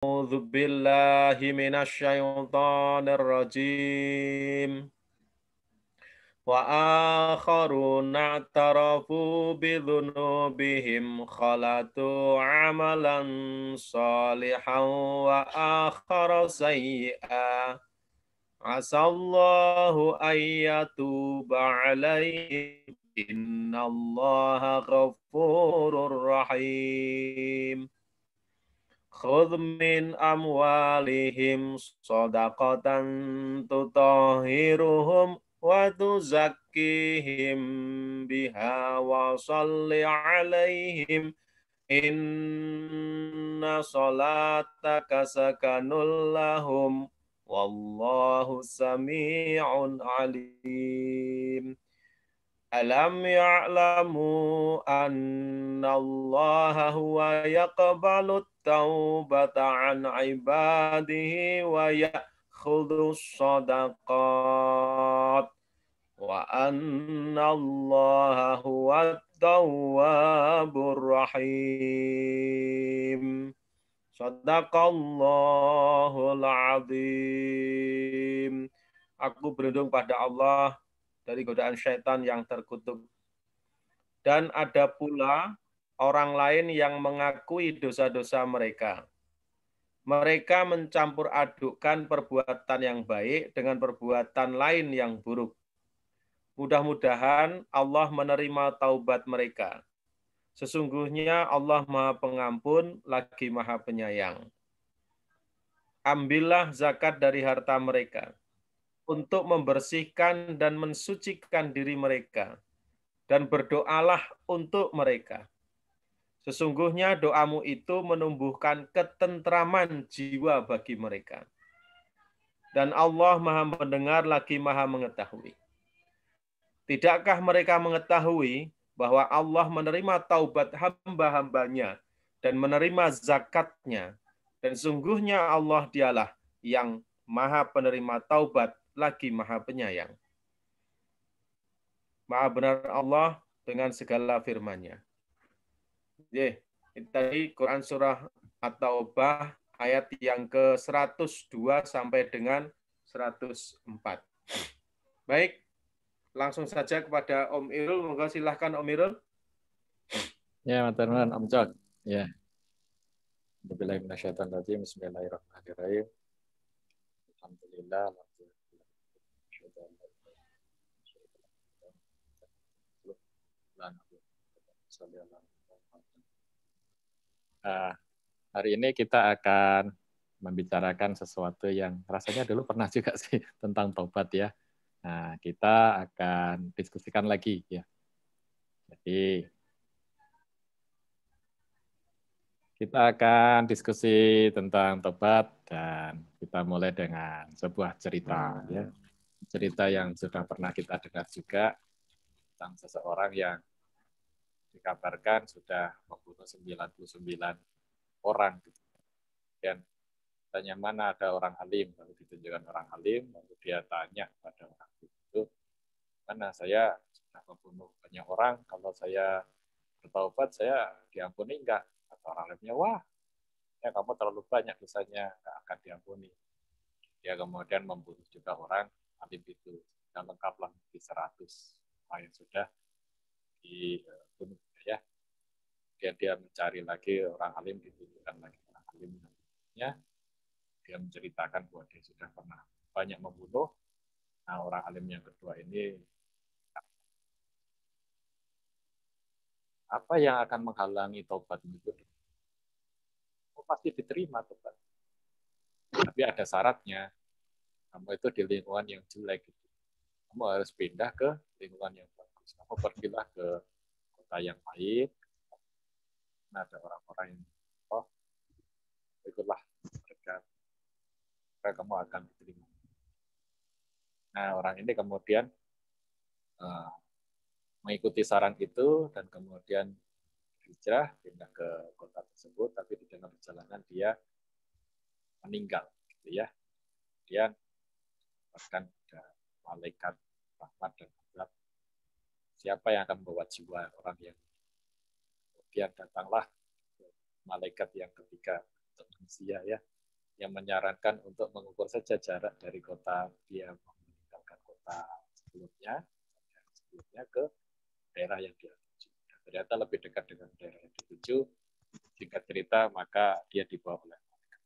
أعوذ بالله من الشيطان الرجيم وآخرون اعترفوا بذنوبهم خلطوا عملا صالحا وآخر سيئا عسى الله أن يتوب عليهم إن الله غفور رحيم خذ من أموالهم صدقة تطهرهم وتزكيهم بها وصل عليهم إن صلاتك سكن لهم والله سميع عليم ألم يعلموا أن الله هو يقبل التوبة عن عباده ويأخذ الصدقات وأن الله هو التواب الرحيم Sadaqallahul azim. Aku berlindung pada Allah dari godaan syaitan yang terkutuk. Dan ada pula orang lain yang mengakui dosa-dosa mereka. Mereka mencampur adukkan perbuatan yang baik dengan perbuatan lain yang buruk. Mudah-mudahan Allah menerima taubat mereka. Sesungguhnya Allah Maha Pengampun lagi Maha Penyayang. Ambillah zakat dari harta mereka untuk membersihkan dan mensucikan diri mereka, dan berdoalah untuk mereka. Sesungguhnya doamu itu menumbuhkan ketentraman jiwa bagi mereka. Dan Allah Maha Mendengar lagi Maha Mengetahui. Tidakkah mereka mengetahui bahwa Allah menerima taubat hamba-hambanya dan menerima zakatnya, dan sungguhnya Allah dialah yang Maha Penerima Taubat lagi Maha Penyayang. Maha benar Allah dengan segala firman-Nya. Ini tadi Quran Surah At-Taubah ayat yang ke-102 sampai dengan 104. Baik, langsung saja kepada Om Irul. Monggo silahkan Om Irul. Ya, maturnuun Om Jod. Ya. Bismillahirrahmanirrahim. Bismillahirrahmanirrahim. Alhamdulillah. Hari ini kita akan membicarakan sesuatu yang rasanya dulu pernah juga sih tentang tobat ya. Nah, kita akan diskusikan lagi ya. Jadi kita akan diskusi tentang tobat dan kita mulai dengan sebuah cerita ya. Cerita yang sudah pernah kita dengar juga tentang seseorang yang dikabarkan sudah membunuh 99 orang. Dan tanya mana ada orang alim, lalu ditunjukkan orang alim, lalu dia tanya pada orang itu, mana saya sudah membunuh banyak orang, kalau saya bertaubat saya diampuni enggak? Kata orang alimnya, wah, ya kamu terlalu banyak dosanya, enggak akan diampuni. Dia kemudian membunuh juga orang alim itu, dan lengkaplah di 100 orang yang sudah dibunuh ya. Dia mencari lagi orang alim, ditunjukkan lagi orang alimnya. Dia menceritakan bahwa dia sudah pernah banyak membunuh. Nah, orang alim yang kedua ini, apa yang akan menghalangi tobat itu? Oh, pasti diterima tobat. Tapi ada syaratnya. Kamu itu di lingkungan yang jelek. Kamu harus pindah ke lingkungan yang bagus. Kamu pergilah ke kota yang baik. Nah, ada orang-orang yang, oh, ikutlah mereka. Maka kamu akan diterima. Nah, orang ini kemudian mengikuti saran itu dan kemudian hijrah pindah ke kota tersebut, tapi di dalam perjalanan dia meninggal, gitu ya. Kemudian bahkan ada malaikat rahmat dan azab. Siapa yang akan membawa jiwa orang yang kemudian datanglah malaikat yang ketiga untuk manusia ya, yang menyarankan untuk mengukur saja jarak dari kota dia meninggalkan kota sebelumnya ke daerah yang dia tuju. Ternyata lebih dekat dengan daerah yang dituju. Singkat cerita, maka dia dibawa oleh malaikat.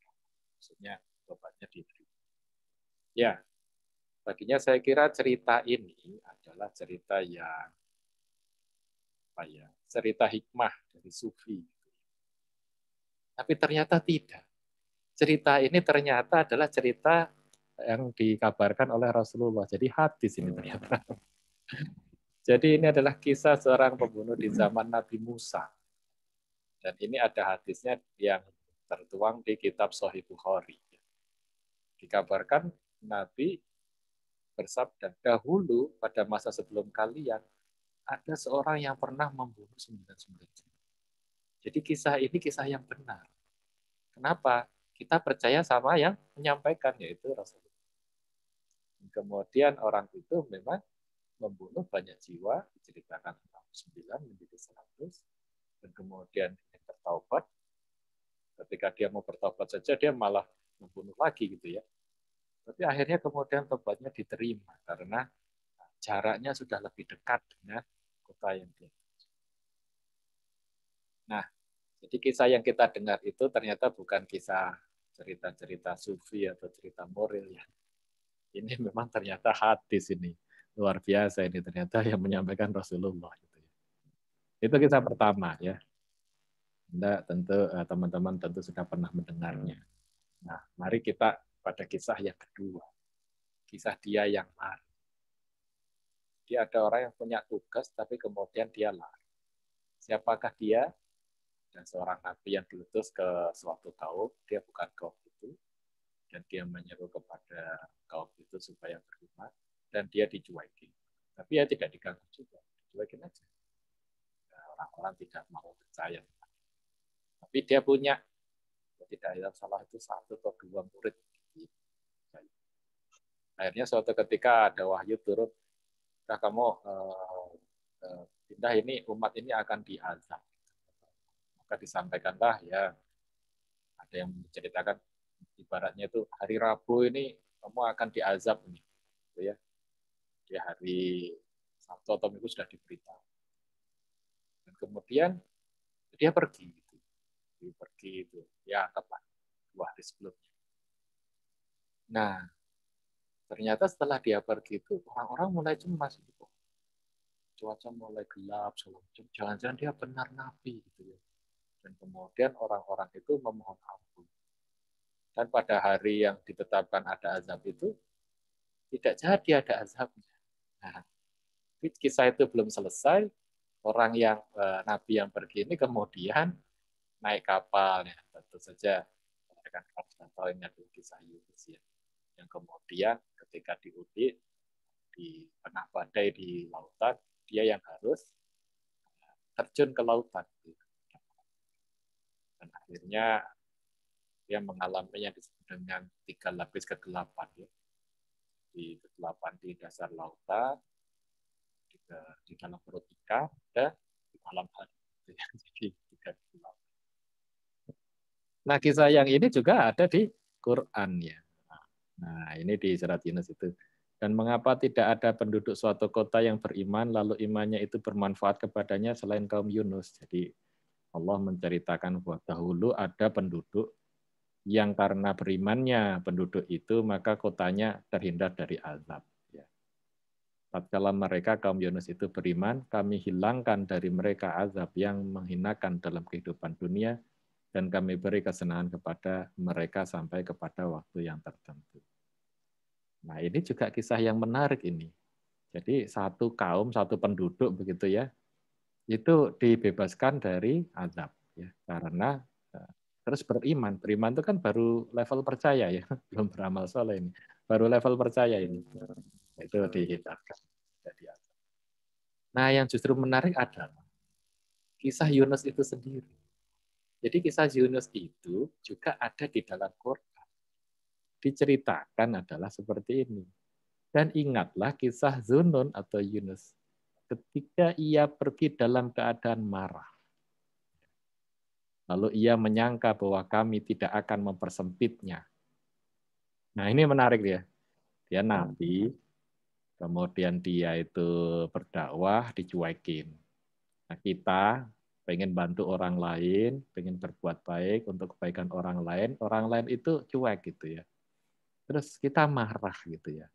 Maksudnya obatnya diterima. Ya, baginya saya kira cerita ini adalah cerita yang cerita hikmah dari sufi. Tapi ternyata tidak. Cerita ini ternyata adalah cerita yang dikabarkan oleh Rasulullah. Jadi hadis ini ternyata. Jadi ini adalah kisah seorang pembunuh di zaman Nabi Musa. Dan ini ada hadisnya yang tertuang di kitab Sahih Bukhari. Dikabarkan Nabi bersabda, dahulu pada masa sebelum kalian, ada seorang yang pernah membunuh 99 jiwa. Jadi kisah ini kisah yang benar. Kenapa? Kita percaya sama yang menyampaikan, yaitu Rasulullah. Kemudian orang itu memang membunuh banyak jiwa, diceritakan 9 menjadi 100, dan kemudian bertaubat. Ketika dia mau bertaubat saja, dia malah membunuh lagi gitu ya. Tapi akhirnya kemudian tobatnya diterima, karena jaraknya sudah lebih dekat dengan kota yang dia. Nah, jadi kisah yang kita dengar itu ternyata bukan kisah cerita-cerita sufi atau cerita moral ya. Ini memang ternyata hadis ini. Luar biasa ini ternyata yang menyampaikan Rasulullah. Itu kisah pertama ya. Anda tentu teman-teman tentu sudah pernah mendengarnya. Nah, mari kita pada kisah yang kedua. Kisah dia yang lari. Dia ada orang yang punya tugas tapi kemudian dia lari. Siapakah dia? Dan seorang nabi yang diutus ke suatu kaum, dia bukan kaum itu, dan dia menyeru kepada kaum itu supaya beriman, dan dia dicuekin. Tapi ya tidak diganggu juga, dicuekin aja. Orang-orang tidak mau percaya. Tapi dia punya, tidak ada salah itu 1 atau 2 murid. Akhirnya suatu ketika ada wahyu turun, kamu pindah ini, umat ini akan diazab. Maka disampaikanlah ya, ada yang menceritakan ibaratnya itu hari Rabu ini kamu akan diazab nih, gitu ya. Di hari Sabtu atau Minggu sudah diberitahu. Dan kemudian dia pergi, gitu. Dia pergi itu, ya tepat 2 hari sebelumnya. Nah, ternyata setelah dia pergi itu orang-orang mulai cemas gitu. Cuaca mulai gelap, jangan-jangan dia benar nabi gitu ya. Dan kemudian orang-orang itu memohon ampun. Dan pada hari yang ditetapkan ada azab itu, tidak jadi ada azabnya. Nah, kisah itu belum selesai, orang yang nabi yang pergi ini kemudian naik kapal. Ya. Tentu saja, mereka tahu ini adalah kisah Yunus ya. Yang kemudian ketika diuji, di tengah badai di lautan, dia yang harus terjun ke lautan. Dan akhirnya dia mengalami yang disebut dengan 3 lapis kegelapan. Ya. Di kegelapan di dasar lautan, di dalam perut ikan, dan di malam hari. Jadi 3 kegelapan. Nah, kisah yang ini juga ada di Quran ya. Nah, ini di surat Yunus itu. Dan mengapa tidak ada penduduk suatu kota yang beriman, lalu imannya itu bermanfaat kepadanya selain kaum Yunus. Jadi Allah menceritakan bahwa dahulu ada penduduk yang karena berimannya penduduk itu, maka kotanya terhindar dari azab. Ya. Tatkala mereka kaum Yunus itu beriman, kami hilangkan dari mereka azab yang menghinakan dalam kehidupan dunia, dan kami beri kesenangan kepada mereka sampai kepada waktu yang tertentu. Nah, ini juga kisah yang menarik ini. Jadi satu kaum, satu penduduk begitu ya, itu dibebaskan dari azab ya, karena terus beriman. Beriman itu kan baru level percaya ya, belum beramal soleh ini. Baru level percaya ini. Itu dihindarkan dari azab. Nah, yang justru menarik adalah kisah Yunus itu sendiri. Jadi kisah Yunus itu juga ada di dalam Quran. Diceritakan adalah seperti ini. Dan ingatlah kisah Zunun atau Yunus ketika ia pergi dalam keadaan marah. Lalu ia menyangka bahwa kami tidak akan mempersempitnya. Nah, ini menarik ya. Dia nabi, kemudian dia itu berdakwah, dicuekin. Nah, kita pengen bantu orang lain, pengen berbuat baik untuk kebaikan orang lain itu cuek gitu ya. Terus kita marah gitu ya.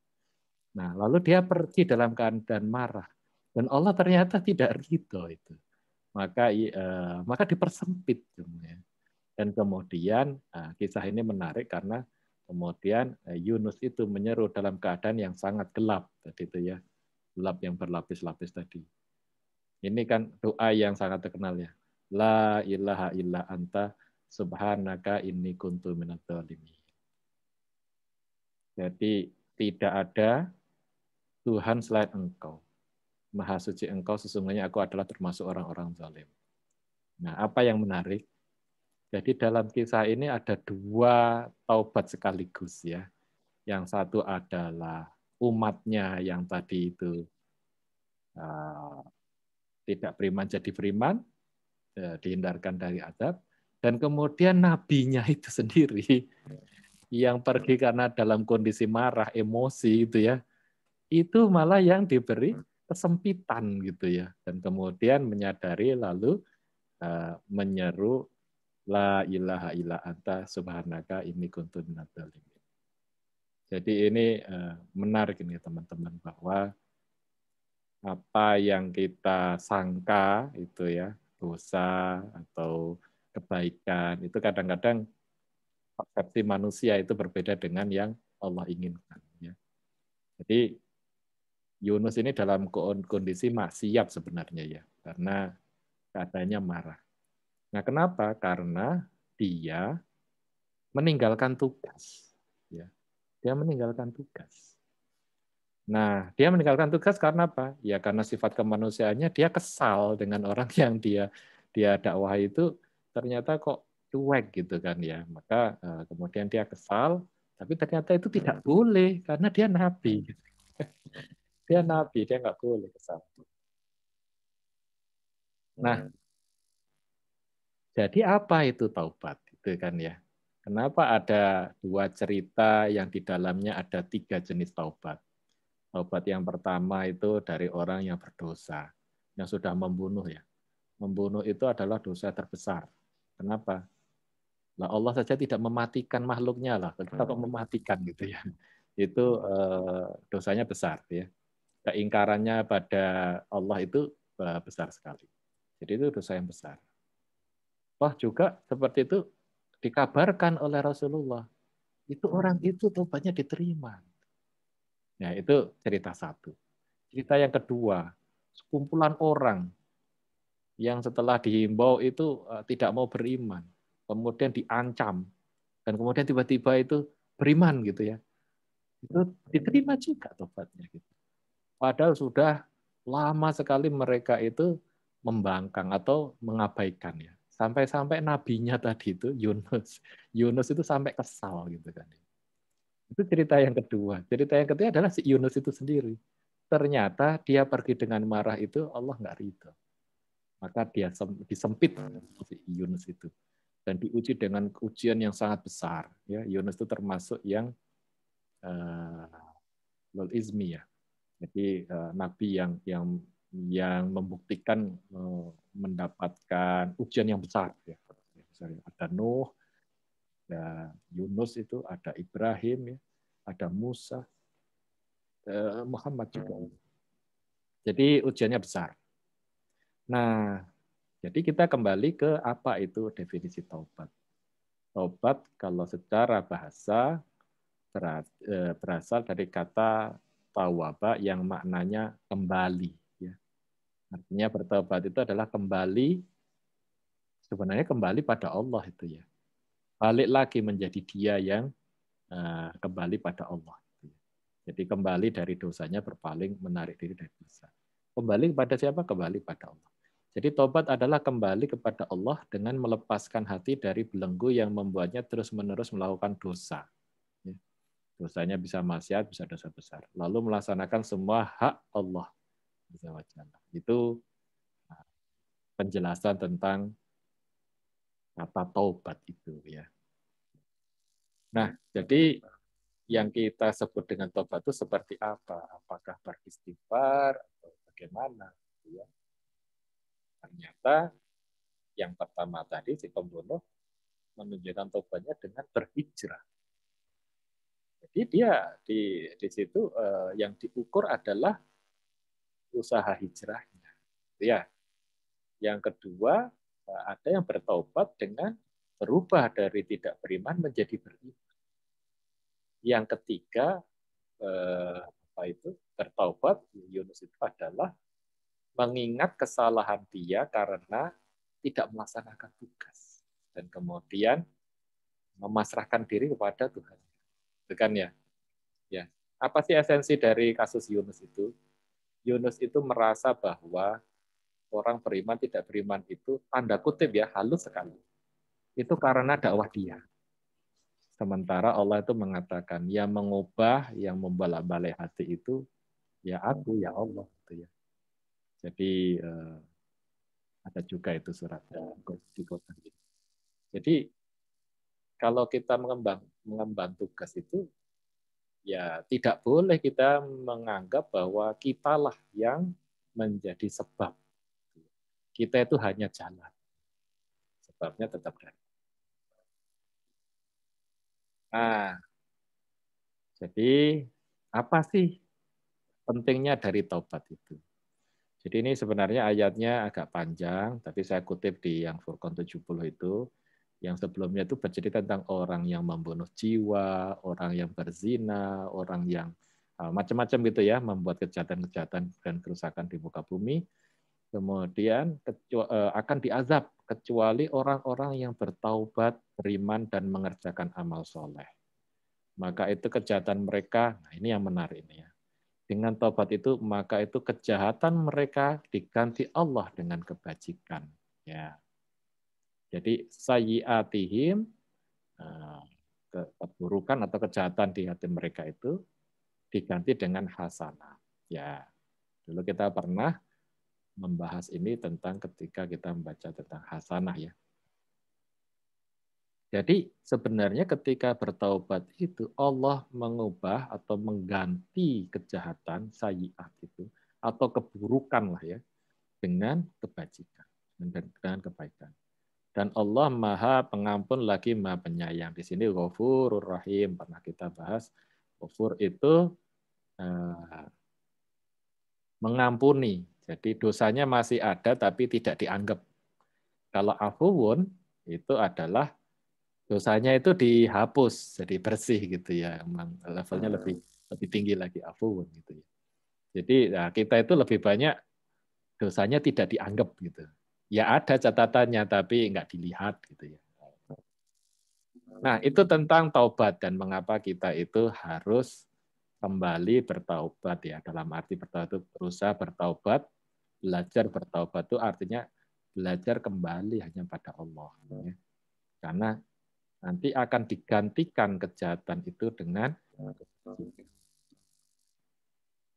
Nah, lalu dia pergi dalam keadaan marah. Dan Allah ternyata tidak ridho itu. Maka dipersempit. Dan kemudian kisah ini menarik karena kemudian Yunus itu menyeru dalam keadaan yang sangat gelap tadi itu ya. Gelap yang berlapis-lapis tadi. Ini kan doa yang sangat terkenal ya. La ilaha illa anta subhanaka inni kuntu minadz dzalimin. Jadi tidak ada Tuhan selain Engkau. Maha suci Engkau, sesungguhnya aku adalah termasuk orang-orang zalim. Nah, apa yang menarik? Jadi dalam kisah ini ada dua taubat sekaligus ya. Yang satu adalah umatnya yang tadi itu tidak beriman jadi beriman, dihindarkan dari azab, dan kemudian nabinya itu sendiri yang pergi karena dalam kondisi marah, emosi itu ya, itu malah yang diberi kesempitan gitu ya, dan kemudian menyadari lalu menyeru la ilaha illa anta subhanaka inni kuntu minadz dzalimin. Jadi ini menarik ini teman-teman bahwa apa yang kita sangka itu ya dosa atau kebaikan itu kadang-kadang persepsi manusia itu berbeda dengan yang Allah inginkan. Ya. Jadi Yunus ini dalam kondisi maksiat sebenarnya ya, karena keadaannya marah. Nah, kenapa? Karena dia meninggalkan tugas. Ya. Dia meninggalkan tugas. Nah, dia meninggalkan tugas karena apa? Ya karena sifat kemanusiaannya dia kesal dengan orang yang dia dakwah itu ternyata kok cuek gitu kan ya. Maka kemudian dia kesal, tapi ternyata itu tidak boleh karena dia nabi. Dia nabi, dia nggak boleh kesal. Nah, jadi apa itu taubat? Itu kan ya. Kenapa ada dua cerita yang di dalamnya ada 3 jenis taubat? Taubat yang pertama itu dari orang yang berdosa, yang sudah membunuh ya. Membunuh itu adalah dosa terbesar. Kenapa? Lah Allah saja tidak mematikan makhluknya lah. Kita kok mematikan gitu ya. Itu dosanya besar ya. Keingkarannya pada Allah itu besar sekali. Jadi itu dosa yang besar. Wah juga seperti itu dikabarkan oleh Rasulullah. Itu orang itu tobatnya diterima. Ya itu cerita satu. Cerita yang kedua, sekumpulan orang yang setelah dihimbau itu tidak mau beriman, kemudian diancam, dan kemudian tiba-tiba itu beriman gitu ya. Itu diterima juga tobatnya gitu. Padahal sudah lama sekali mereka itu membangkang atau mengabaikan ya. Sampai-sampai nabinya tadi itu Yunus. Yunus itu sampai kesal gitu kan. Itu cerita yang kedua. Cerita yang ketiga adalah si Yunus itu sendiri. Ternyata dia pergi dengan marah itu Allah nggak ridho. Maka dia disempit si Yunus itu. Dan diuji dengan ujian yang sangat besar. Ya, Yunus itu termasuk yang lul izmi ya. Jadi nabi yang membuktikan mendapatkan ujian yang besar. Ya. Misalnya ada Nuh, ada Yunus itu, ada Ibrahim, ya, ada Musa, Muhammad juga. Jadi ujiannya besar. Nah, jadi kita kembali ke apa itu definisi taubat. Taubat kalau secara bahasa berasal dari kata tawaba yang maknanya kembali. Ya. Artinya bertobat itu adalah kembali, sebenarnya kembali pada Allah itu ya. Balik lagi menjadi dia yang kembali pada Allah. Jadi kembali dari dosanya berpaling, menarik diri dari dosa. Kembali kepada siapa? Kembali pada Allah. Jadi tobat adalah kembali kepada Allah dengan melepaskan hati dari belenggu yang membuatnya terus-menerus melakukan dosa. Dosanya bisa maksiat, bisa dosa besar. Lalu melaksanakan semua hak Allah. Itu penjelasan tentang kata taubat itu ya. Nah, jadi yang kita sebut dengan taubat itu seperti apa? Apakah beristighfar atau bagaimana? Ya. Ternyata yang pertama tadi si pembunuh menunjukkan taubatnya dengan berhijrah. Jadi dia di situ yang diukur adalah usaha hijrahnya. Ya. Yang kedua, ada yang bertaubat dengan berubah dari tidak beriman menjadi beriman. Yang ketiga, bertaubat Yunus itu adalah mengingat kesalahan dia karena tidak melaksanakan tugas dan kemudian memasrahkan diri kepada Tuhan. Itu kan ya? Ya. Apa sih esensi dari kasus Yunus itu? Yunus itu merasa bahwa orang beriman tidak beriman itu tanda kutip ya halus sekali. Itu karena dakwah dia. Sementara Allah itu mengatakan yang mengubah, yang membolak-balik hati itu ya aku, ya Allah. Gitu ya. Jadi ada juga itu surat di kota. Jadi kalau kita mengemban tugas itu ya tidak boleh kita menganggap bahwa kitalah yang menjadi sebab. Kita itu hanya jalan. Sebabnya tetap dari. Nah, jadi apa sih pentingnya dari taubat itu? Jadi ini sebenarnya ayatnya agak panjang, tapi saya kutip di yang Furqan 70 itu, yang sebelumnya itu bercerita tentang orang yang membunuh jiwa, orang yang berzina, orang yang macam-macam gitu ya, membuat kejahatan-kejahatan dan kerusakan di muka bumi. Kemudian akan diazab kecuali orang-orang yang bertaubat, beriman, dan mengerjakan amal soleh. Maka itu kejahatan mereka, nah ini yang menarik ini ya. Dengan taubat itu, maka itu kejahatan mereka diganti Allah dengan kebajikan. Ya. Jadi sayyiatihim, keburukan atau kejahatan di hati mereka itu diganti dengan hasanah. Ya, dulu kita pernah membahas ini tentang ketika kita membaca tentang hasanah ya. Jadi sebenarnya ketika bertaubat itu Allah mengubah atau mengganti kejahatan sayyiat itu atau keburukan lah ya dengan kebajikan dan dengan kebaikan. Dan Allah Maha Pengampun lagi Maha Penyayang. Di sini Ghafurur Rahim pernah kita bahas. Ghafur itu mengampuni. Jadi dosanya masih ada tapi tidak dianggap. Kalau afuwun itu adalah dosanya itu dihapus, jadi bersih gitu ya. Levelnya lebih tinggi lagi afuwun gitu ya. Jadi nah, kita itu lebih banyak dosanya tidak dianggap gitu. Ya ada catatannya tapi nggak dilihat gitu ya. Nah itu tentang taubat dan mengapa kita itu harus kembali bertaubat ya. Dalam arti bertaubat itu berusaha bertaubat, belajar bertaubat itu artinya belajar kembali hanya pada Allah. Ya. Karena nanti akan digantikan kejahatan itu dengan.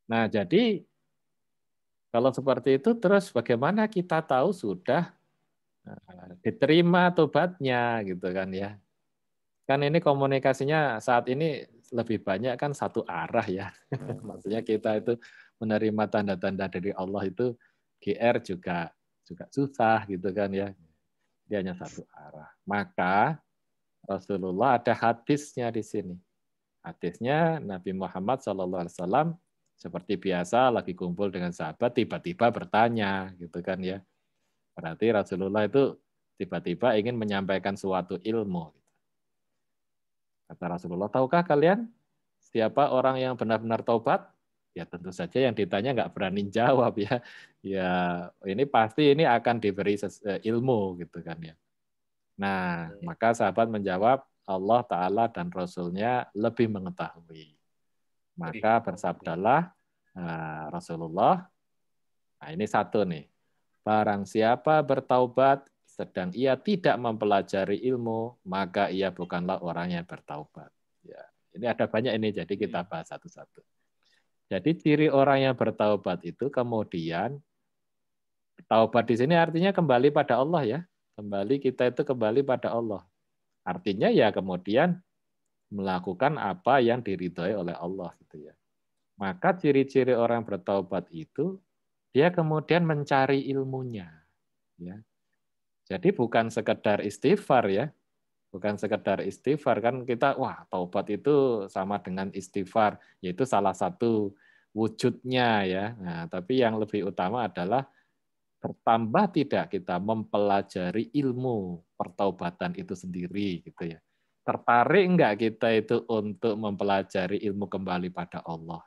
Nah, jadi kalau seperti itu terus bagaimana kita tahu sudah diterima tobatnya gitu kan ya. Kan ini komunikasinya saat ini lebih banyak kan satu arah ya. Maksudnya kita itu menerima tanda-tanda dari Allah itu GR juga susah gitu kan ya. Dia hanya satu arah. Maka Rasulullah ada hadisnya di sini. Hadisnya Nabi Muhammad SAW seperti biasa lagi kumpul dengan sahabat tiba-tiba bertanya gitu kan ya. Berarti Rasulullah itu tiba-tiba ingin menyampaikan suatu ilmu. Kata Rasulullah, tahukah kalian siapa orang yang benar-benar taubat? Ya tentu saja yang ditanya nggak berani jawab ya. Ya ini pasti ini akan diberi ilmu gitu kan ya. Nah maka sahabat menjawab Allah Ta'ala dan Rasulnya lebih mengetahui. Maka bersabdalah Rasulullah, nah ini satu nih, barang siapa bertaubat sedang ia tidak mempelajari ilmu, maka ia bukanlah orang yang bertaubat. Ya, ini ada banyak ini, jadi kita bahas satu-satu. Jadi ciri orang yang bertaubat itu kemudian taubat di sini artinya kembali pada Allah ya. Kita itu kembali pada Allah. Artinya ya kemudian melakukan apa yang diridhoi oleh Allah gitu ya. Maka ciri-ciri orang bertaubat itu dia kemudian mencari ilmunya ya. Jadi bukan sekedar istighfar ya. Bukan sekedar istighfar kan kita wah taubat itu sama dengan istighfar, yaitu salah satu wujudnya ya. Nah, tapi yang lebih utama adalah bertambah tidak kita mempelajari ilmu pertaubatan itu sendiri gitu ya. Tertarik enggak kita itu untuk mempelajari ilmu kembali pada Allah?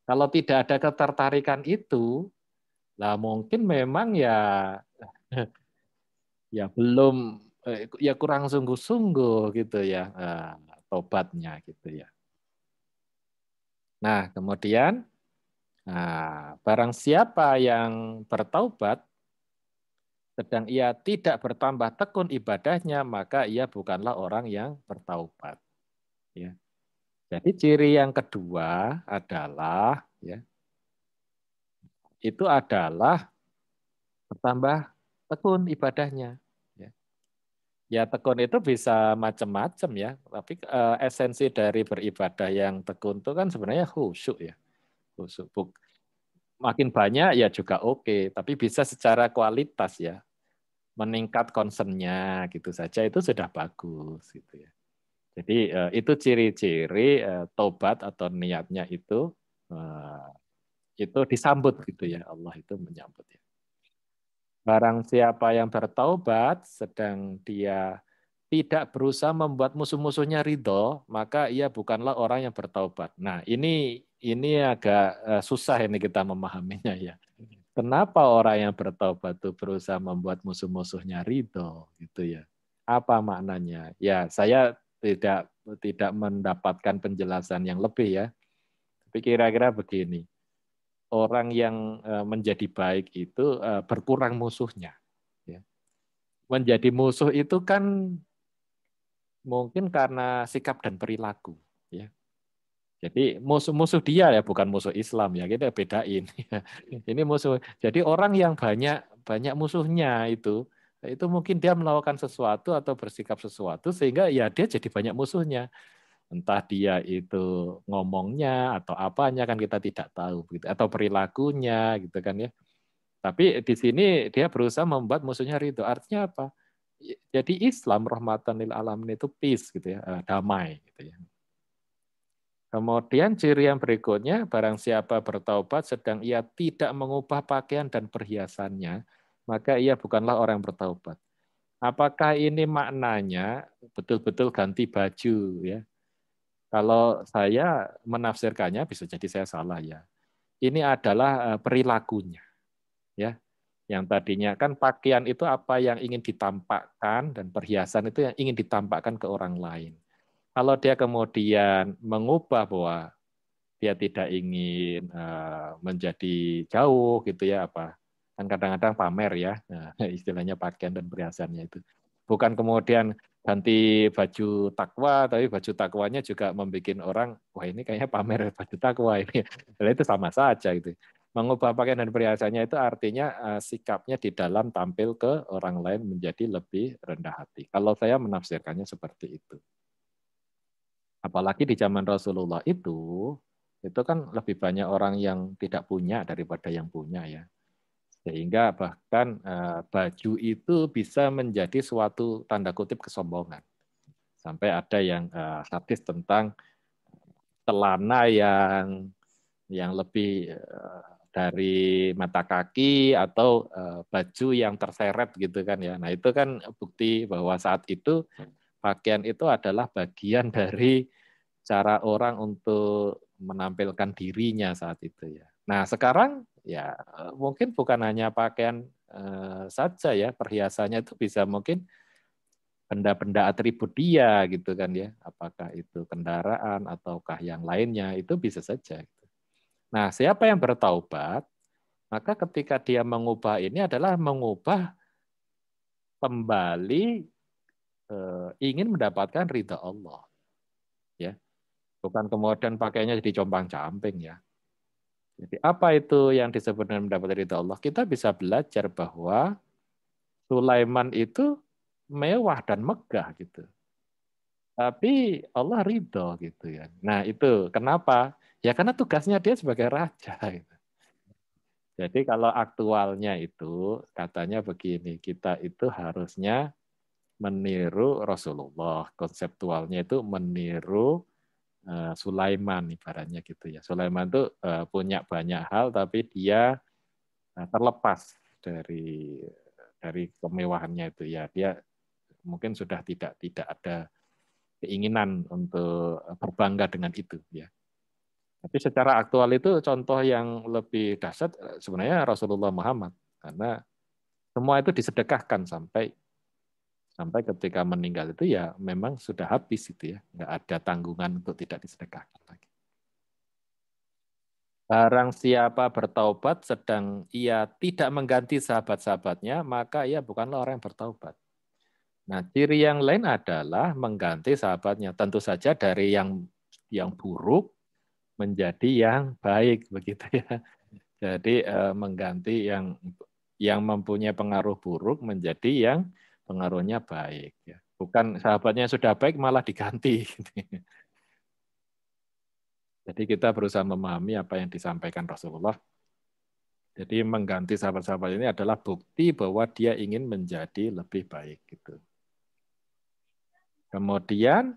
Kalau tidak ada ketertarikan itu, lah mungkin memang ya ya belum ya kurang sungguh-sungguh gitu ya tobatnya gitu ya. Nah, kemudian barang siapa yang bertaubat sedang ia tidak bertambah tekun ibadahnya, maka ia bukanlah orang yang bertaubat. Ya. Jadi ciri yang kedua adalah ya, itu adalah bertambah tekun ibadahnya. Ya. Ya tekun itu bisa macam-macam ya, tapi esensi dari beribadah yang tekun itu kan sebenarnya khusyuk ya. Khusyuk. Makin banyak ya juga oke, tapi bisa secara kualitas ya. Meningkat concern-nya gitu saja itu sudah bagus gitu ya. Jadi itu ciri-ciri tobat atau niatnya itu disambut gitu ya, Allah itu menyambut ya. Barang siapa yang bertaubat sedang dia tidak berusaha membuat musuh-musuhnya ridho, maka ia bukanlah orang yang bertaubat. Nah, ini agak susah ini kita memahaminya ya. Kenapa orang yang bertaubat itu berusaha membuat musuh-musuhnya ridho gitu ya? Apa maknanya? Ya, saya tidak mendapatkan penjelasan yang lebih ya. Tapi kira-kira begini, orang yang menjadi baik itu berkurang musuhnya. Ya. Menjadi musuh itu kan mungkin karena sikap dan perilaku. Ya. Jadi musuh-musuh dia ya, bukan musuh Islam ya, kita bedain. Ini musuh. Jadi orang yang banyak banyak musuhnya itu mungkin dia melakukan sesuatu atau bersikap sesuatu sehingga ya dia jadi banyak musuhnya. Entah dia itu ngomongnya atau apanya kan kita tidak tahu gitu, atau perilakunya gitu kan ya. Tapi di sini dia berusaha membuat musuhnya ridho. Artinya apa? Jadi Islam rahmatan lil alamin itu peace gitu ya, damai gitu ya. Kemudian ciri yang berikutnya, barang siapa bertaubat sedang ia tidak mengubah pakaian dan perhiasannya, maka ia bukanlah orang yang bertaubat. Apakah ini maknanya betul-betul ganti baju ya? Kalau saya menafsirkannya bisa jadi saya salah ya. Ini adalah perilakunya ya. Yang tadinya kan pakaian itu apa yang ingin ditampakkan dan perhiasan itu yang ingin ditampakkan ke orang lain. Kalau dia kemudian mengubah bahwa dia tidak ingin menjadi jauh gitu ya apa kan kadang-kadang pamer ya istilahnya pakaian dan perhiasannya itu bukan kemudian ganti baju takwa tapi baju takwanya juga membuat orang wah ini kayaknya pamer baju takwa ini itu sama saja gitu mengubah pakaian dan perhiasannya itu artinya sikapnya di dalam tampil ke orang lain menjadi lebih rendah hati kalau saya menafsirkannya seperti itu apalagi di zaman Rasulullah itu kan lebih banyak orang yang tidak punya daripada yang punya ya. Sehingga bahkan baju itu bisa menjadi suatu tanda kutip kesombongan. Sampai ada yang hadis tentang celana yang lebih dari mata kaki atau baju yang terseret gitu kan ya. Nah, itu kan bukti bahwa saat itu pakaian itu adalah bagian dari cara orang untuk menampilkan dirinya saat itu ya. Nah sekarang ya mungkin bukan hanya pakaian saja ya perhiasannya itu bisa mungkin benda-benda atribut dia gitu kan ya. Apakah itu kendaraan ataukah yang lainnya itu bisa saja. Nah siapa yang bertaubat maka ketika dia mengubah ini adalah mengubah kembali ingin mendapatkan ridha Allah ya. Bukan kemudian pakainya jadi compang-camping ya. Jadi apa itu yang disebut dengan mendapat ridha Allah? Kita bisa belajar bahwa Sulaiman itu mewah dan megah gitu. Tapi Allah ridho gitu ya. Nah itu kenapa? Ya karena tugasnya dia sebagai raja. Gitu. Jadi kalau aktualnya itu katanya begini, kita itu harusnya meniru Rasulullah. Konseptualnya itu meniru Sulaiman ibaratnya gitu ya. Sulaiman itu punya banyak hal tapi dia terlepas dari kemewahannya itu ya. Dia mungkin sudah tidak ada keinginan untuk berbangga dengan itu ya. Tapi secara aktual itu contoh yang lebih dahsyat sebenarnya Rasulullah Muhammad karena semua itu disedekahkan sampai sampai ketika meninggal itu ya memang sudah habis itu ya, nggak ada tanggungan untuk tidak disedekahkan lagi. Barang siapa bertaubat sedang ia tidak mengganti sahabat-sahabatnya, maka ia bukanlah orang yang bertaubat. Nah, ciri yang lain adalah mengganti sahabatnya. Tentu saja dari yang buruk menjadi yang baik begitu ya. Jadi mengganti yang mempunyai pengaruh buruk menjadi yang pengaruhnya baik ya. Bukan sahabatnya sudah baik malah diganti. Jadi kita berusaha memahami apa yang disampaikan Rasulullah. Jadi mengganti sahabat-sahabat ini adalah bukti bahwa dia ingin menjadi lebih baik gitu. Kemudian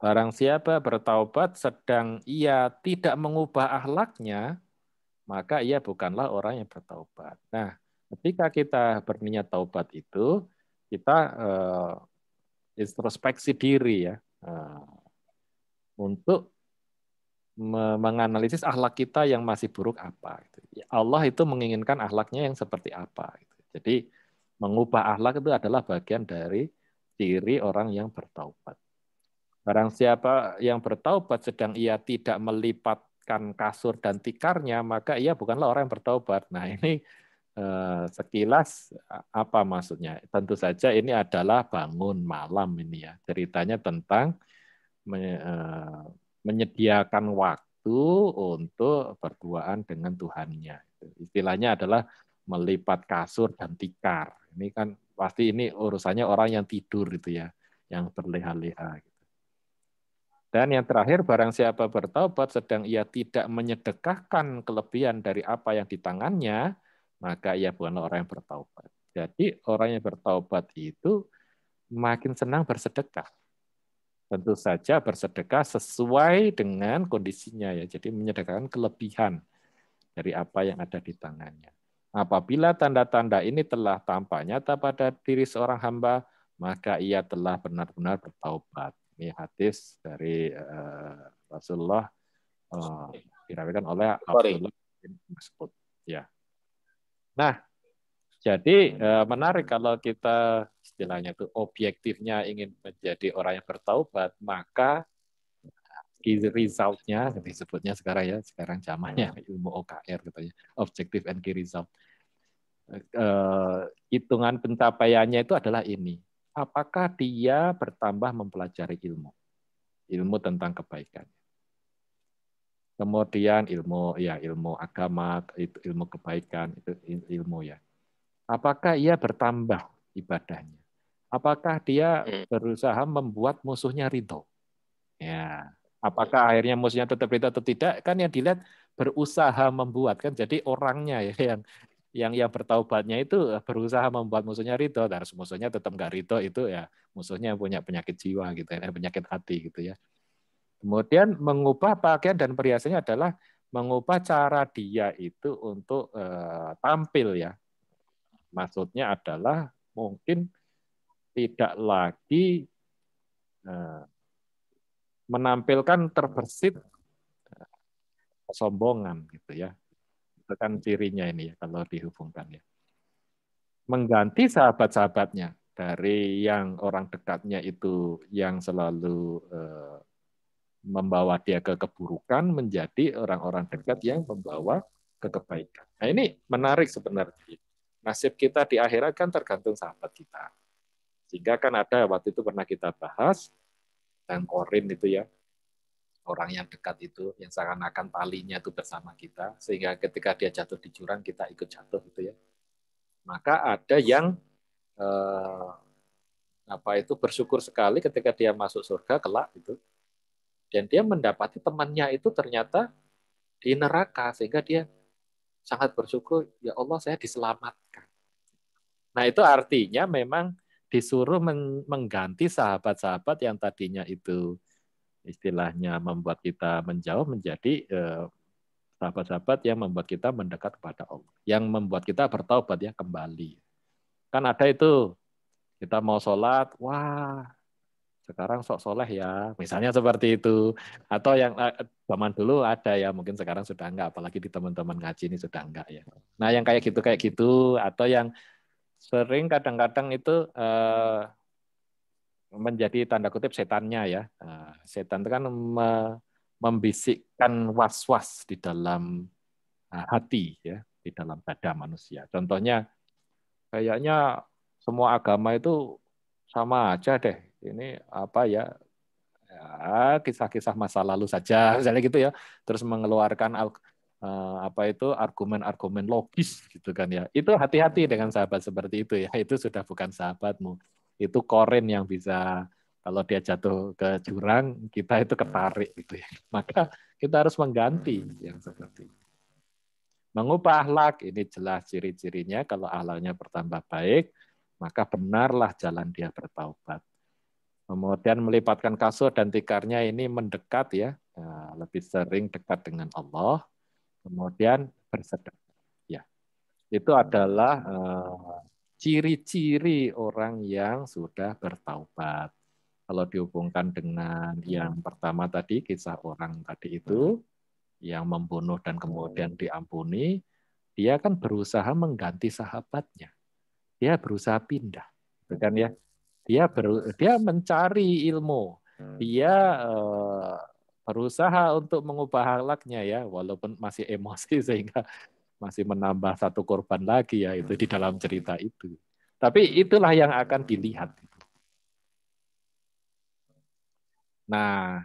barang siapa bertaubat sedang ia tidak mengubah akhlaknya, maka ia bukanlah orang yang bertaubat. Nah, ketika kita berniat taubat itu, kita introspeksi diri ya, untuk menganalisis akhlak kita yang masih buruk apa. Allah itu menginginkan akhlaknya yang seperti apa. Jadi mengubah akhlak itu adalah bagian dari ciri orang yang bertaubat. Barang siapa yang bertaubat sedang ia tidak melipatkan kasur dan tikarnya, maka ia bukanlah orang yang bertaubat. Nah ini sekilas apa maksudnya? Tentu saja ini adalah bangun malam ini ya. Ceritanya tentang menyediakan waktu untuk berduaan dengan Tuhannya. Istilahnya adalah melipat kasur dan tikar. Ini kan pasti ini urusannya orang yang tidur itu ya, yang berleha-leha. Dan yang terakhir, barang siapa bertaubat sedang ia tidak menyedekahkan kelebihan dari apa yang di tangannya, maka ia bukanlah orang yang bertaubat. Jadi orang yang bertaubat itu makin senang bersedekah. Tentu saja bersedekah sesuai dengan kondisinya ya. Jadi menyedekahkan kelebihan dari apa yang ada di tangannya. Apabila tanda-tanda ini telah tampak nyata pada diri seorang hamba, maka ia telah benar-benar bertaubat. Ini hadis dari Rasulullah diriwayatkan oleh Abdullah bin Mas'ud. Ya. Nah, jadi menarik kalau kita istilahnya itu objektifnya ingin menjadi orang yang bertaubat, maka result-nya disebutnya sekarang ya, sekarang zamannya ilmu OKR katanya, objective and key result. Hitungan pencapaiannya itu adalah ini. Apakah dia bertambah mempelajari ilmu tentang kebaikan. Kemudian ilmu agama, ilmu kebaikan, itu ilmu ya. Apakah ia bertambah ibadahnya? Apakah dia berusaha membuat musuhnya ridho? Ya. Apakah akhirnya musuhnya tetap ridho atau tidak? Kan yang dilihat berusaha membuat kan. Jadi orangnya ya yang bertaubatnya itu berusaha membuat musuhnya ridho. Dan musuhnya tetap nggak ridho itu ya musuhnya punya penyakit jiwa gitu ya, penyakit hati gitu ya. Kemudian mengubah pakaian dan perhiasannya adalah mengubah cara dia itu untuk tampil ya. Maksudnya adalah mungkin tidak lagi menampilkan terbersit kesombongan gitu ya. Itu kan cirinya ini ya kalau dihubungkan ya. Mengganti sahabat-sahabatnya dari yang orang dekatnya itu yang selalu membawa dia ke keburukan menjadi orang-orang dekat yang membawa ke kebaikan. Nah ini menarik sebenarnya. Nasib kita di akhirat kan tergantung sahabat kita. Sehingga kan ada waktu itu pernah kita bahas tentang Korin itu ya, orang yang dekat itu, yang seakan-akan talinya itu bersama kita, sehingga ketika dia jatuh di jurang kita ikut jatuh gitu ya. Maka ada yang bersyukur sekali ketika dia masuk surga kelak itu, dan dia mendapati temannya itu ternyata di neraka, sehingga dia sangat bersyukur, ya Allah saya diselamatkan. Nah itu artinya memang disuruh mengganti sahabat-sahabat yang tadinya itu istilahnya membuat kita menjauh menjadi sahabat-sahabat yang membuat kita mendekat kepada Allah, yang membuat kita bertaubat ya kembali. Kan ada itu, kita mau sholat, wah sekarang sok soleh ya, misalnya seperti itu. Atau yang zaman dulu ada ya, mungkin sekarang sudah enggak, apalagi di teman-teman ngaji ini sudah enggak ya. Nah yang kayak gitu, atau yang sering kadang-kadang itu menjadi tanda kutip setannya ya. Setan itu kan membisikkan was-was di dalam hati ya, di dalam dada manusia. Contohnya kayaknya semua agama itu sama aja deh. Ini apa ya? Ya, kisah-kisah masa lalu saja, misalnya gitu ya. Terus mengeluarkan argumen-argumen logis gitu kan ya. Itu hati-hati dengan sahabat seperti itu ya. Itu sudah bukan sahabatmu. Itu korin yang bisa kalau dia jatuh ke jurang, kita itu ketarik gitu ya. Maka kita harus mengganti yang seperti itu. Mengubah akhlak, ini jelas ciri-cirinya. Kalau akhlaknya bertambah baik, maka benarlah jalan dia bertaubat. Kemudian melipatkan kasut dan tikarnya ini mendekat ya, lebih sering dekat dengan Allah. Kemudian bersedekah. Ya, itu adalah ciri-ciri orang yang sudah bertaubat. Kalau dihubungkan dengan yang pertama tadi, kisah orang tadi itu, yang membunuh dan kemudian diampuni, dia kan berusaha mengganti sahabatnya. Dia berusaha pindah. Kan ya? Dia mencari ilmu. Dia berusaha untuk mengubah akhlaknya ya, walaupun masih emosi sehingga masih menambah satu korban lagi ya, itu di dalam cerita itu. Tapi itulah yang akan dilihat. Nah,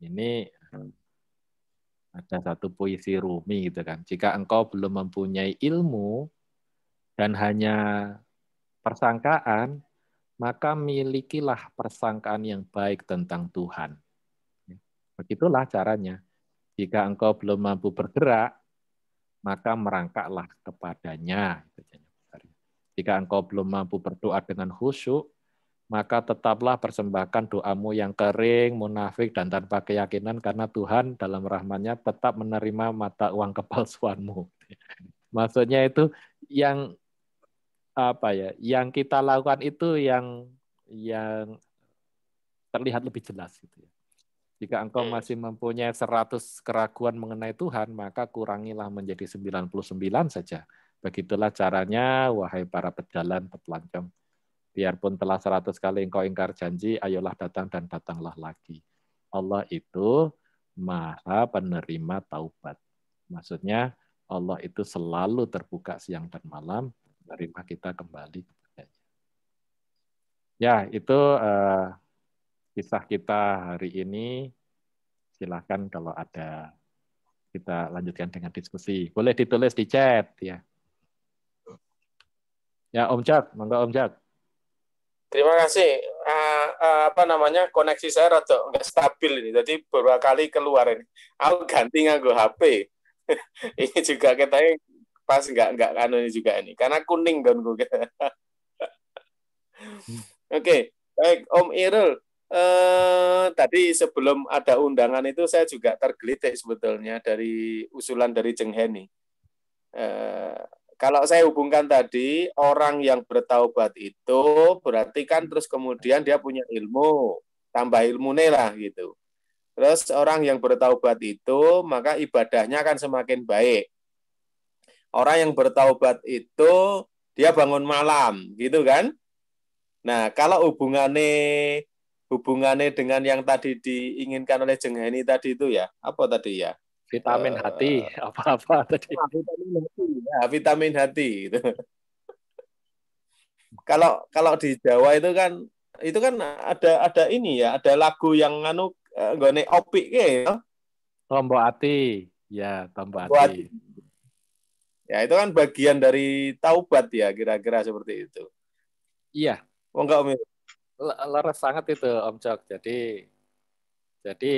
ini ada satu puisi Rumi gitu kan. Jika engkau belum mempunyai ilmu dan hanya persangkaan, maka milikilah persangkaan yang baik tentang Tuhan. Begitulah caranya. Jika engkau belum mampu bergerak, maka merangkaklah kepadanya. Jika engkau belum mampu berdoa dengan khusyuk, maka tetaplah persembahkan doamu yang kering, munafik, dan tanpa keyakinan, karena Tuhan dalam rahmat-Nya tetap menerima mata uang kepalsuanmu. Maksudnya itu yang apa ya? Yang kita lakukan itu yang terlihat lebih jelas gitu ya. Jika engkau masih mempunyai 100 keraguan mengenai Tuhan, maka kurangilah menjadi 99 saja. Begitulah caranya, wahai para pejalan pepelancong. Biarpun telah 100 kali engkau ingkar janji, ayolah datang dan datanglah lagi. Allah itu Maha penerima taubat. Maksudnya Allah itu selalu terbuka siang dan malam, menerima kita kembali kepadanya. Ya, itu kisah kita hari ini. Silahkan kalau ada, kita lanjutkan dengan diskusi. Boleh ditulis di chat ya. Ya Om Jat, monggo Om Jat. Terima kasih. Apa namanya, koneksi saya rada nggak stabil ini, jadi beberapa kali keluar ini. Aku ganti nganggo HP. Ini juga katanya pas nggak anu ini juga ini, karena kuning kan gue. Oke, baik Om Irul. Tadi sebelum ada undangan itu saya juga tergelitik sebetulnya dari usulan dari Jeng Heni. Kalau saya hubungkan tadi, orang yang bertaubat itu berarti kan terus kemudian dia punya ilmu, tambah ilmu lah gitu. Terus orang yang bertaubat itu maka ibadahnya akan semakin baik. Orang yang bertaubat itu dia bangun malam, gitu kan? Nah, kalau hubungannya dengan yang tadi diinginkan oleh Jeng Heni tadi itu ya, apa tadi ya? Vitamin hati, apa-apa tadi. Vitamin hati, ya, vitamin hati. Gitu. Kalau di Jawa itu kan ada ini ya, ada lagu yang anu nggone opik ya. Tombo hati, ya tombo hati. Ya itu kan bagian dari taubat ya, kira-kira seperti itu. Iya, Oh enggak Om ya? leres sangat itu Om Jok. Jadi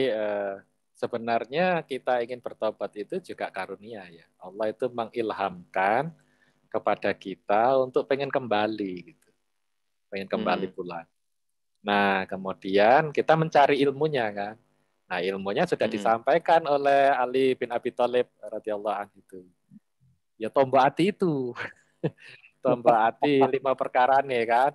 sebenarnya kita ingin bertobat itu juga karunia ya. Allah itu mengilhamkan kepada kita untuk pengen kembali gitu. Pengen kembali pulang. Nah, kemudian kita mencari ilmunya kan. Nah, ilmunya sudah disampaikan oleh Ali bin Abi Thalib radhiyallahu anhu itu. Ya tombak ati itu. Tombak ati 5 perkara nih kan.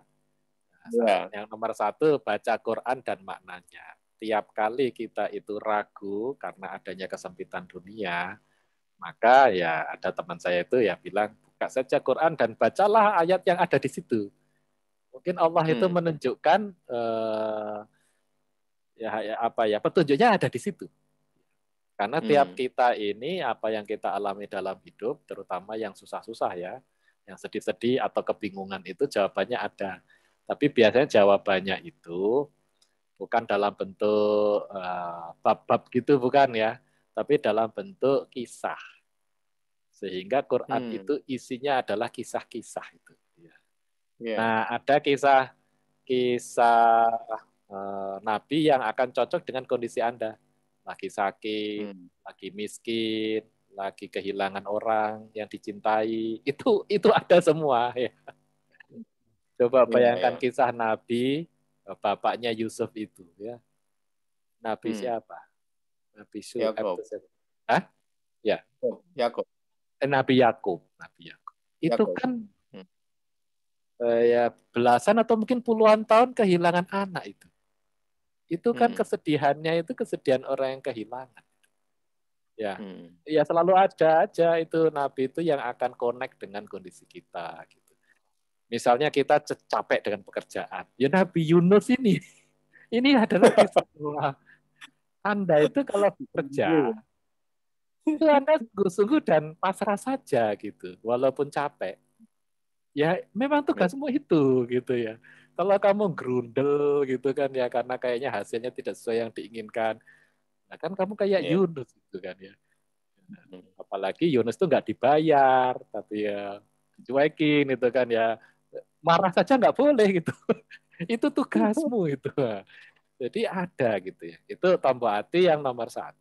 Ya. Yang nomor 1 baca Quran dan maknanya. Tiap kali kita itu ragu karena adanya kesempitan dunia, maka ya ada teman saya itu ya bilang buka saja Quran dan bacalah ayat yang ada di situ. Mungkin Allah itu menunjukkan ya petunjuknya ada di situ. Karena tiap kita ini apa yang kita alami dalam hidup, terutama yang susah-susah ya, yang sedih-sedih atau kebingungan itu jawabannya ada. Tapi biasanya jawabannya itu bukan dalam bentuk bab-bab gitu bukan ya, tapi dalam bentuk kisah. Sehingga Quran itu isinya adalah kisah-kisah itu. Nah, ada kisah Nabi yang akan cocok dengan kondisi Anda. Lagi sakit, lagi miskin, lagi kehilangan orang yang dicintai. Itu ada semua ya. Coba bayangkan kisah Nabi, bapaknya Yusuf itu ya. Nabi siapa? Nabi Syuaib itu siapa? Hah? Ya. Yakub. Nabi Yakub. Nabi Yakub. Itu kan ya belasan atau mungkin puluhan tahun kehilangan anak itu. Itu kan kesedihannya itu kesedihan orang yang kehilangan. Ya, ya selalu ada aja itu Nabi itu yang akan connect dengan kondisi kita. Gitu. Misalnya kita capek dengan pekerjaan, ya Nabi Yunus ini adalah kisah bahwa Anda itu kalau bekerja itu Anda sungguh-sungguh dan pasrah saja gitu, walaupun capek. Ya memang tugasmu itu gitu ya. Kalau kamu grundel gitu kan ya karena kayaknya hasilnya tidak sesuai yang diinginkan, nah kan kamu kayak Yunus gitu kan ya. Apalagi Yunus itu nggak dibayar, tapi ya dicuekin itu kan ya. Marah saja nggak boleh gitu. Itu tugasmu itu. Jadi ada gitu ya. Itu tombok hati yang nomor 1.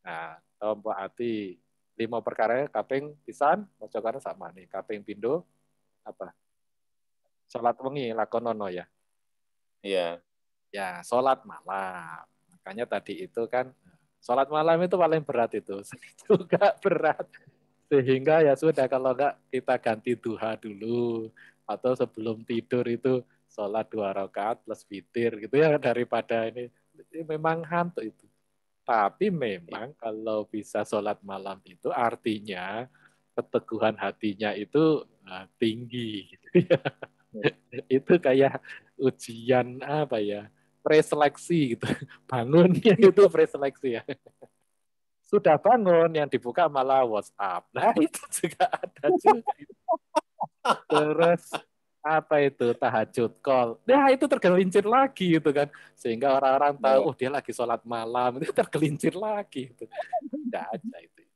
Nah, tombok hati 5 perkara kaping pisan, mojokan sama nih. Kaping pindo apa? Salat wengi lakonono ya. Iya. Ya, salat malam. Makanya tadi itu kan salat malam itu paling berat itu. Juga berat. Sehingga ya sudah kalau enggak kita ganti duha dulu atau sebelum tidur itu sholat 2 rakaat plus witir gitu ya daripada ini memang hantu itu. Tapi memang kalau bisa sholat malam itu artinya keteguhan hatinya itu tinggi gitu ya. Itu kayak ujian apa ya? Preseleksi gitu. Bangunnya itu preseleksi ya. Sudah bangun yang dibuka malah WhatsApp. Nah itu juga ada juga. Terus apa itu tahajud call. Nah itu tergelincir lagi gitu kan. Sehingga orang-orang tahu, oh dia lagi sholat malam. Itu tergelincir lagi. Gitu. Ada aja itu.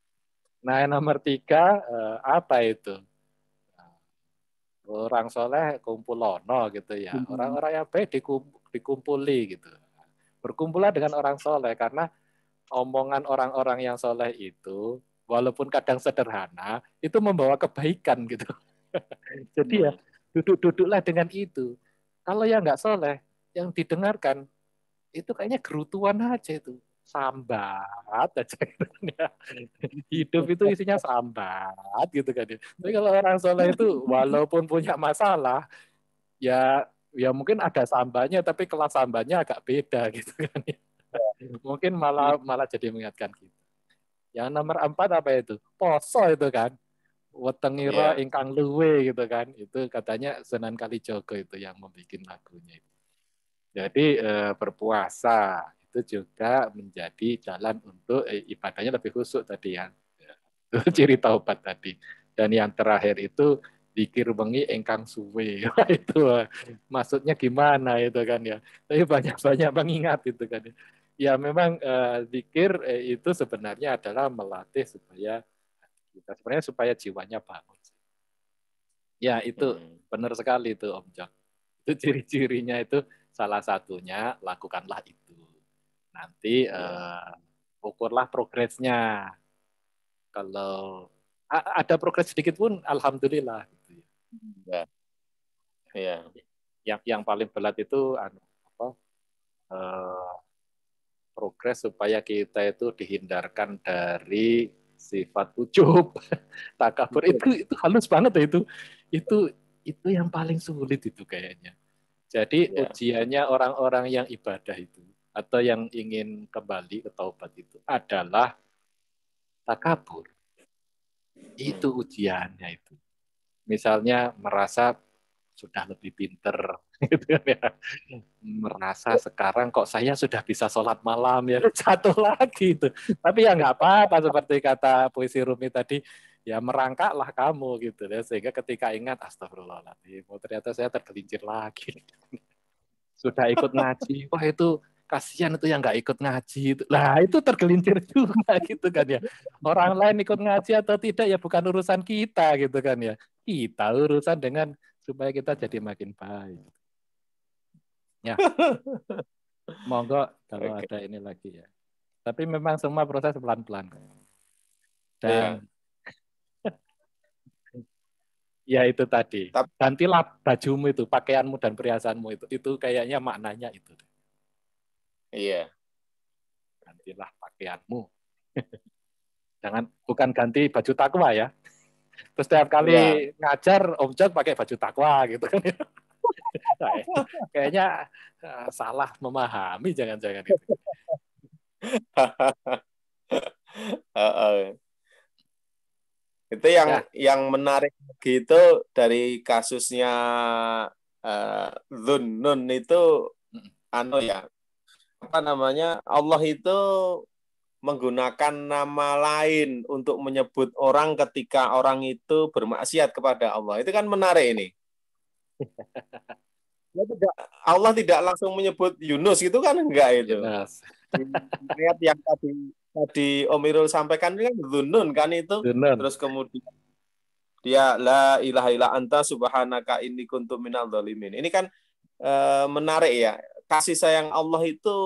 Nah yang nomor 3 apa itu? Orang soleh kumpulono gitu ya. Orang-orang yang baik dikumpuli gitu. Berkumpulah dengan orang soleh karena omongan orang-orang yang soleh itu walaupun kadang sederhana itu membawa kebaikan gitu. Jadi ya duduk-duduklah dengan itu. Kalau yang nggak soleh, yang didengarkan itu kayaknya gerutuan aja itu. Sambat aja gitu kan ya. Hidup itu isinya sambat gitu kan ya. Tapi kalau orang soleh itu walaupun punya masalah, ya ya mungkin ada sambatnya tapi kelas sambatnya agak beda gitu kan ya. Mungkin malah jadi mengingatkan kita. Yang nomor 4 apa itu? Poso itu kan. Wetengira ingkang luwe gitu kan. Itu katanya Sunan Kalijogo itu yang membuat lagunya itu. Jadi berpuasa itu juga menjadi jalan untuk ibadahnya lebih khusyuk tadi ya. Itu ciri taubat tadi. Dan yang terakhir itu zikir wengi ingkang suwe. Itu maksudnya gimana itu kan ya. Tapi banyak-banyak mengingat itu kan. Ya memang zikir itu sebenarnya adalah melatih supaya kita sebenarnya supaya jiwanya bangun. Ya, itu benar sekali itu Om Jok. Itu ciri-cirinya itu salah satunya lakukanlah itu. Nanti ukurlah progresnya. Kalau ada progres sedikit pun alhamdulillah gitu ya. Ya. Yang paling berat itu eh, progres supaya kita itu dihindarkan dari sifat ujub, takabur. Itu halus banget ya itu. Itu yang paling sulit itu kayaknya. Jadi Ya. ujiannya orang-orang yang ibadah itu atau yang ingin kembali ke taubat itu adalah takabur. Itu ujiannya itu. Misalnya merasa sudah lebih pinter, gitu kan ya. Merasa sekarang kok saya sudah bisa sholat malam ya, satu lagi itu. Tapi ya nggak apa-apa seperti kata puisi Rumi tadi, ya merangkaklah kamu gitu ya, sehingga ketika ingat astagfirullahaladzim, oh, ternyata saya tergelincir lagi. Sudah ikut ngaji, wah itu kasihan itu yang nggak ikut ngaji itu. Lah itu tergelincir juga gitu kan ya. Orang lain ikut ngaji atau tidak ya bukan urusan kita gitu kan ya. Kita urusan dengan supaya kita jadi makin baik. Ya, monggo kalau Oke. ada ini lagi ya. Tapi memang semua proses pelan-pelan. Ya. Dan ya itu tadi. Tapi Gantilah bajumu itu, pakaianmu dan perhiasanmu itu. Itu kayaknya maknanya itu. iya. Gantilah pakaianmu. Jangan bukan ganti baju takwa ya. Terus setiap kali Ya. ngajar Om Jok pakai baju takwa gitu kan. Kayaknya salah memahami jangan-jangan itu. Itu Ya, yang menarik gitu dari kasusnya Nun itu ya apa namanya Allah itu menggunakan nama lain untuk menyebut orang ketika orang itu bermaksiat kepada Allah. Itu kan menarik ini. Allah tidak langsung menyebut Yunus itu kan enggak itu. Yunus. Di ayat yang tadi Om Irul sampaikan ini kan Nun kan itu. Yunus. Terus kemudian dia la ilaha illa anta subhanaka inni kuntu minal dzalimin. Ini kan menarik ya. Kasih sayang Allah itu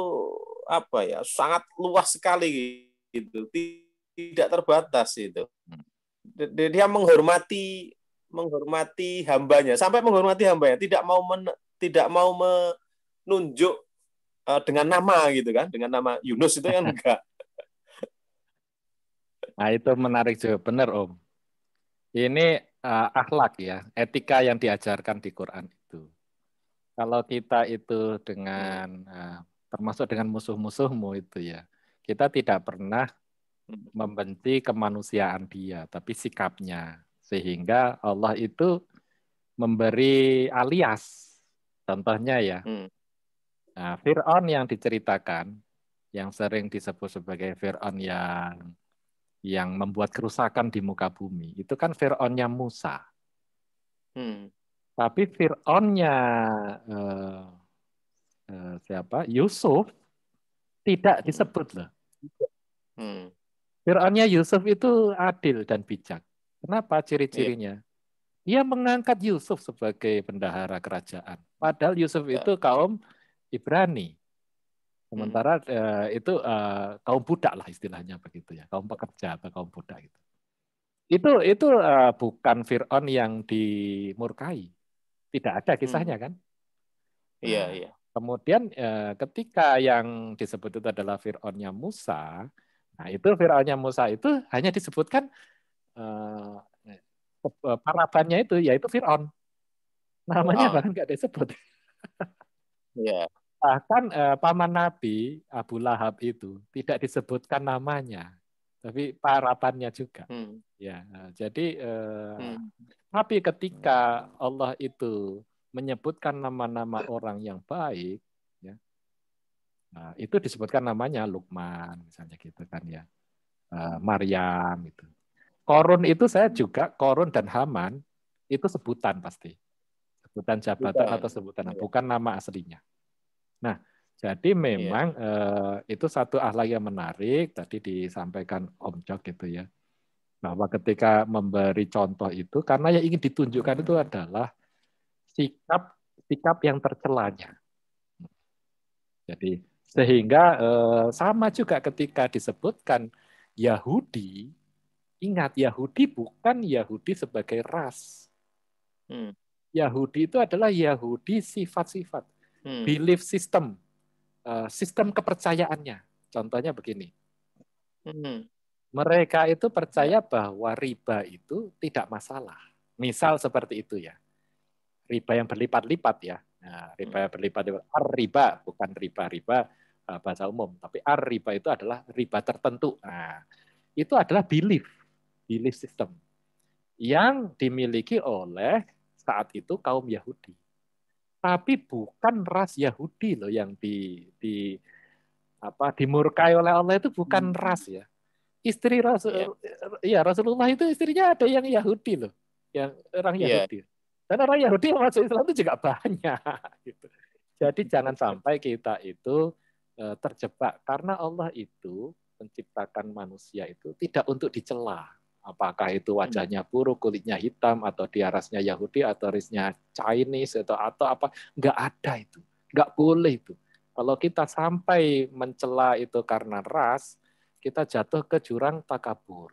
apa ya? Sangat luas sekali gitu. Tidak terbatas itu. Dia menghormati hambanya, sampai menghormati hambanya, tidak mau menunjuk dengan nama gitu kan, dengan nama Yunus itu kan enggak. Nah, itu menarik juga. Benar, Om. Ini akhlak ya, etika yang diajarkan di Quran itu. Kalau kita itu dengan termasuk dengan musuh-musuhmu itu ya, kita tidak pernah membenci kemanusiaan dia, tapi sikapnya. Sehingga Allah itu memberi alias. Contohnya ya, nah, Fir'aun yang diceritakan, yang sering disebut sebagai Fir'aun yang membuat kerusakan di muka bumi, itu kan Fir'aunnya Musa. Tapi Fir'aunnya siapa? Yusuf tidak disebut loh. Fir'aunnya Yusuf itu adil dan bijak. Kenapa ciri-cirinya? Dia mengangkat Yusuf sebagai bendahara kerajaan. Padahal Yusuf itu kaum Ibrani. Sementara itu kaum budak lah istilahnya begitu ya, kaum pekerja atau kaum budak itu. Itu bukan Fir'aun yang dimurkai. Tidak ada kisahnya kan? Iya, Nah, iya. kemudian ketika yang disebut itu adalah Fir'aunnya Musa, nah itu Fir'aunnya Musa itu hanya disebutkan parabannya itu yaitu Fir'aun. Namanya bahkan nggak disebut. Iya. Bahkan paman Nabi Abu Lahab itu tidak disebutkan namanya, tapi parapannya juga. Ya, jadi tapi ketika Allah itu menyebutkan nama-nama orang yang baik, ya, itu disebutkan namanya Lukman misalnya gitu kan ya, Maryam itu. Korun itu saya juga Korun dan Haman itu sebutan pasti, sebutan jabatan atau sebutan, bukan nama aslinya. Nah, jadi memang itu satu akhlak yang menarik tadi disampaikan Om Jok gitu ya. Bahwa ketika memberi contoh itu, karena yang ingin ditunjukkan itu adalah sikap yang tercelanya. Jadi sehingga sama juga ketika disebutkan Yahudi, ingat Yahudi bukan Yahudi sebagai ras. Yahudi itu adalah Yahudi sifat-sifat, belief system, sistem kepercayaannya. Contohnya begini. Mereka itu percaya bahwa riba itu tidak masalah. Misal seperti itu ya. Riba yang berlipat-lipat ya. Nah, riba yang berlipat-lipat. Ar-riba bukan riba bahasa umum, tapi ar-riba itu adalah riba tertentu. Nah, itu adalah belief system yang dimiliki oleh saat itu kaum Yahudi. Tapi bukan ras Yahudi loh yang dimurkai oleh Allah, itu bukan ras ya. Istri Rasulullah itu istrinya ada yang Yahudi loh, yang orang Yahudi. Dan orang Yahudi yang masuk Islam itu juga banyak. Gitu. Jadi jangan sampai kita itu terjebak, karena Allah itu menciptakan manusia itu tidak untuk dicela. Apakah itu wajahnya buruk, kulitnya hitam, atau dia rasnya Yahudi, atau rasnya Chinese, atau apa. Nggak ada itu. Nggak boleh itu. Kalau kita sampai mencela itu karena ras, kita jatuh ke jurang takabur.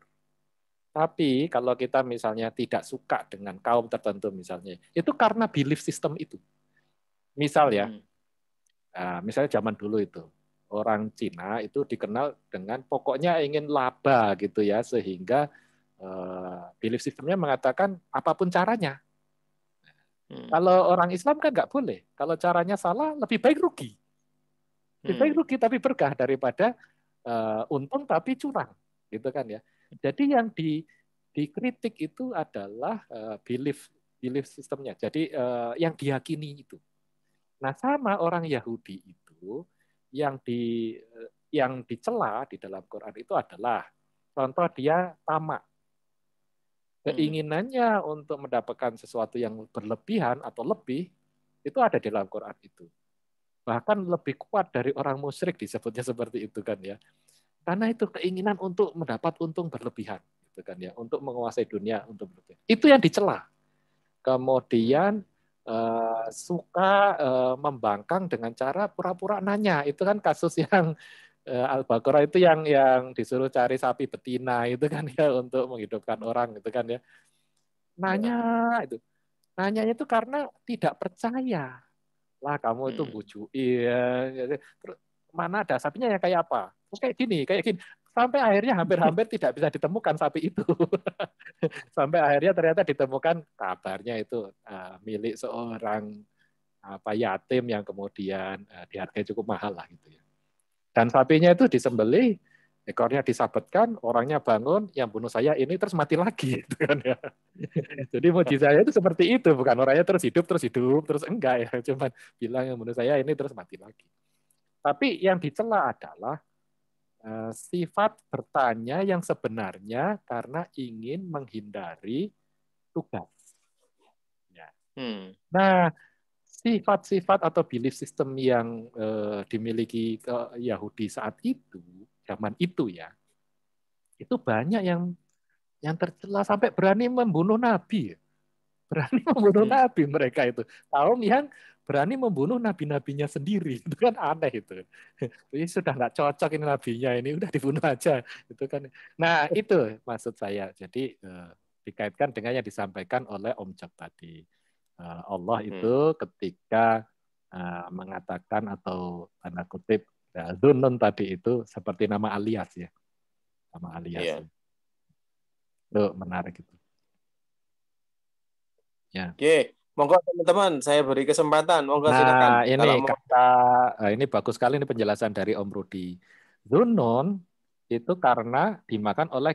Tapi kalau kita misalnya tidak suka dengan kaum tertentu misalnya, itu karena belief system itu. Misal ya, misalnya zaman dulu itu, orang Cina itu dikenal dengan pokoknya ingin laba gitu ya, sehingga belief systemnya mengatakan apapun caranya. Kalau orang Islam kan nggak boleh. Kalau caranya salah, lebih baik rugi. Lebih baik rugi tapi berkah daripada untung tapi curang, gitu kan ya. Jadi yang dikritik itu adalah belief sistemnya. Jadi yang diyakini itu. Nah, sama orang Yahudi itu yang dicela di dalam Quran itu adalah contoh dia tamak. Keinginannya untuk mendapatkan sesuatu yang berlebihan atau lebih itu ada di dalam Quran itu. Bahkan lebih kuat dari orang musyrik disebutnya seperti itu kan ya. Karena itu keinginan untuk mendapat untung berlebihan gitu kan ya, untuk menguasai dunia untuk berlebihan. Itu yang dicela. Kemudian suka membangkang dengan cara pura-pura nanya. Itu kan kasus yang Al-Baqarah itu yang disuruh cari sapi betina itu kan ya, untuk menghidupkan orang gitu kan ya. Nanya itu. Nanyanya itu karena tidak percaya. Lah kamu itu bujuin. Terus mana ada sapinya yang kayak apa? Terus kayak gini. Sampai akhirnya hampir-hampir tidak bisa ditemukan sapi itu. Sampai akhirnya ternyata ditemukan kabarnya itu milik seorang yatim yang kemudian dihargai cukup mahal lah gitu ya. Dan sapinya itu disembelih, ekornya disabetkan, orangnya bangun, yang bunuh saya ini, terus mati lagi gitu kan ya. Jadi mujizatnya itu seperti itu, bukan orangnya terus hidup, terus enggak ya, cuman bilang yang bunuh saya ini terus mati lagi. Tapi yang dicela adalah sifat bertanya yang sebenarnya karena ingin menghindari tugas. Ya. Nah, sifat-sifat atau belief system yang dimiliki Yahudi saat itu, zaman itu ya, itu banyak yang tercela sampai berani membunuh nabi. Berani membunuh nabi mereka itu. Kaum yang berani membunuh nabi-nabinya sendiri. Itu kan aneh itu. Ini sudah nggak cocok ini nabinya, ini udah dibunuh aja. Itu kan. Nah, itu maksud saya. Jadi dikaitkan dengan yang disampaikan oleh Om Jok tadi. Allah itu ketika mengatakan atau tanda kutip Dzunun tadi itu seperti nama alias ya. Nama alias. Itu menarik itu. Ya. Oke, monggo teman-teman, saya beri kesempatan. Monggo silakan. Ini bagus sekali ini penjelasan dari Om Rudi. Dzunun itu karena dimakan oleh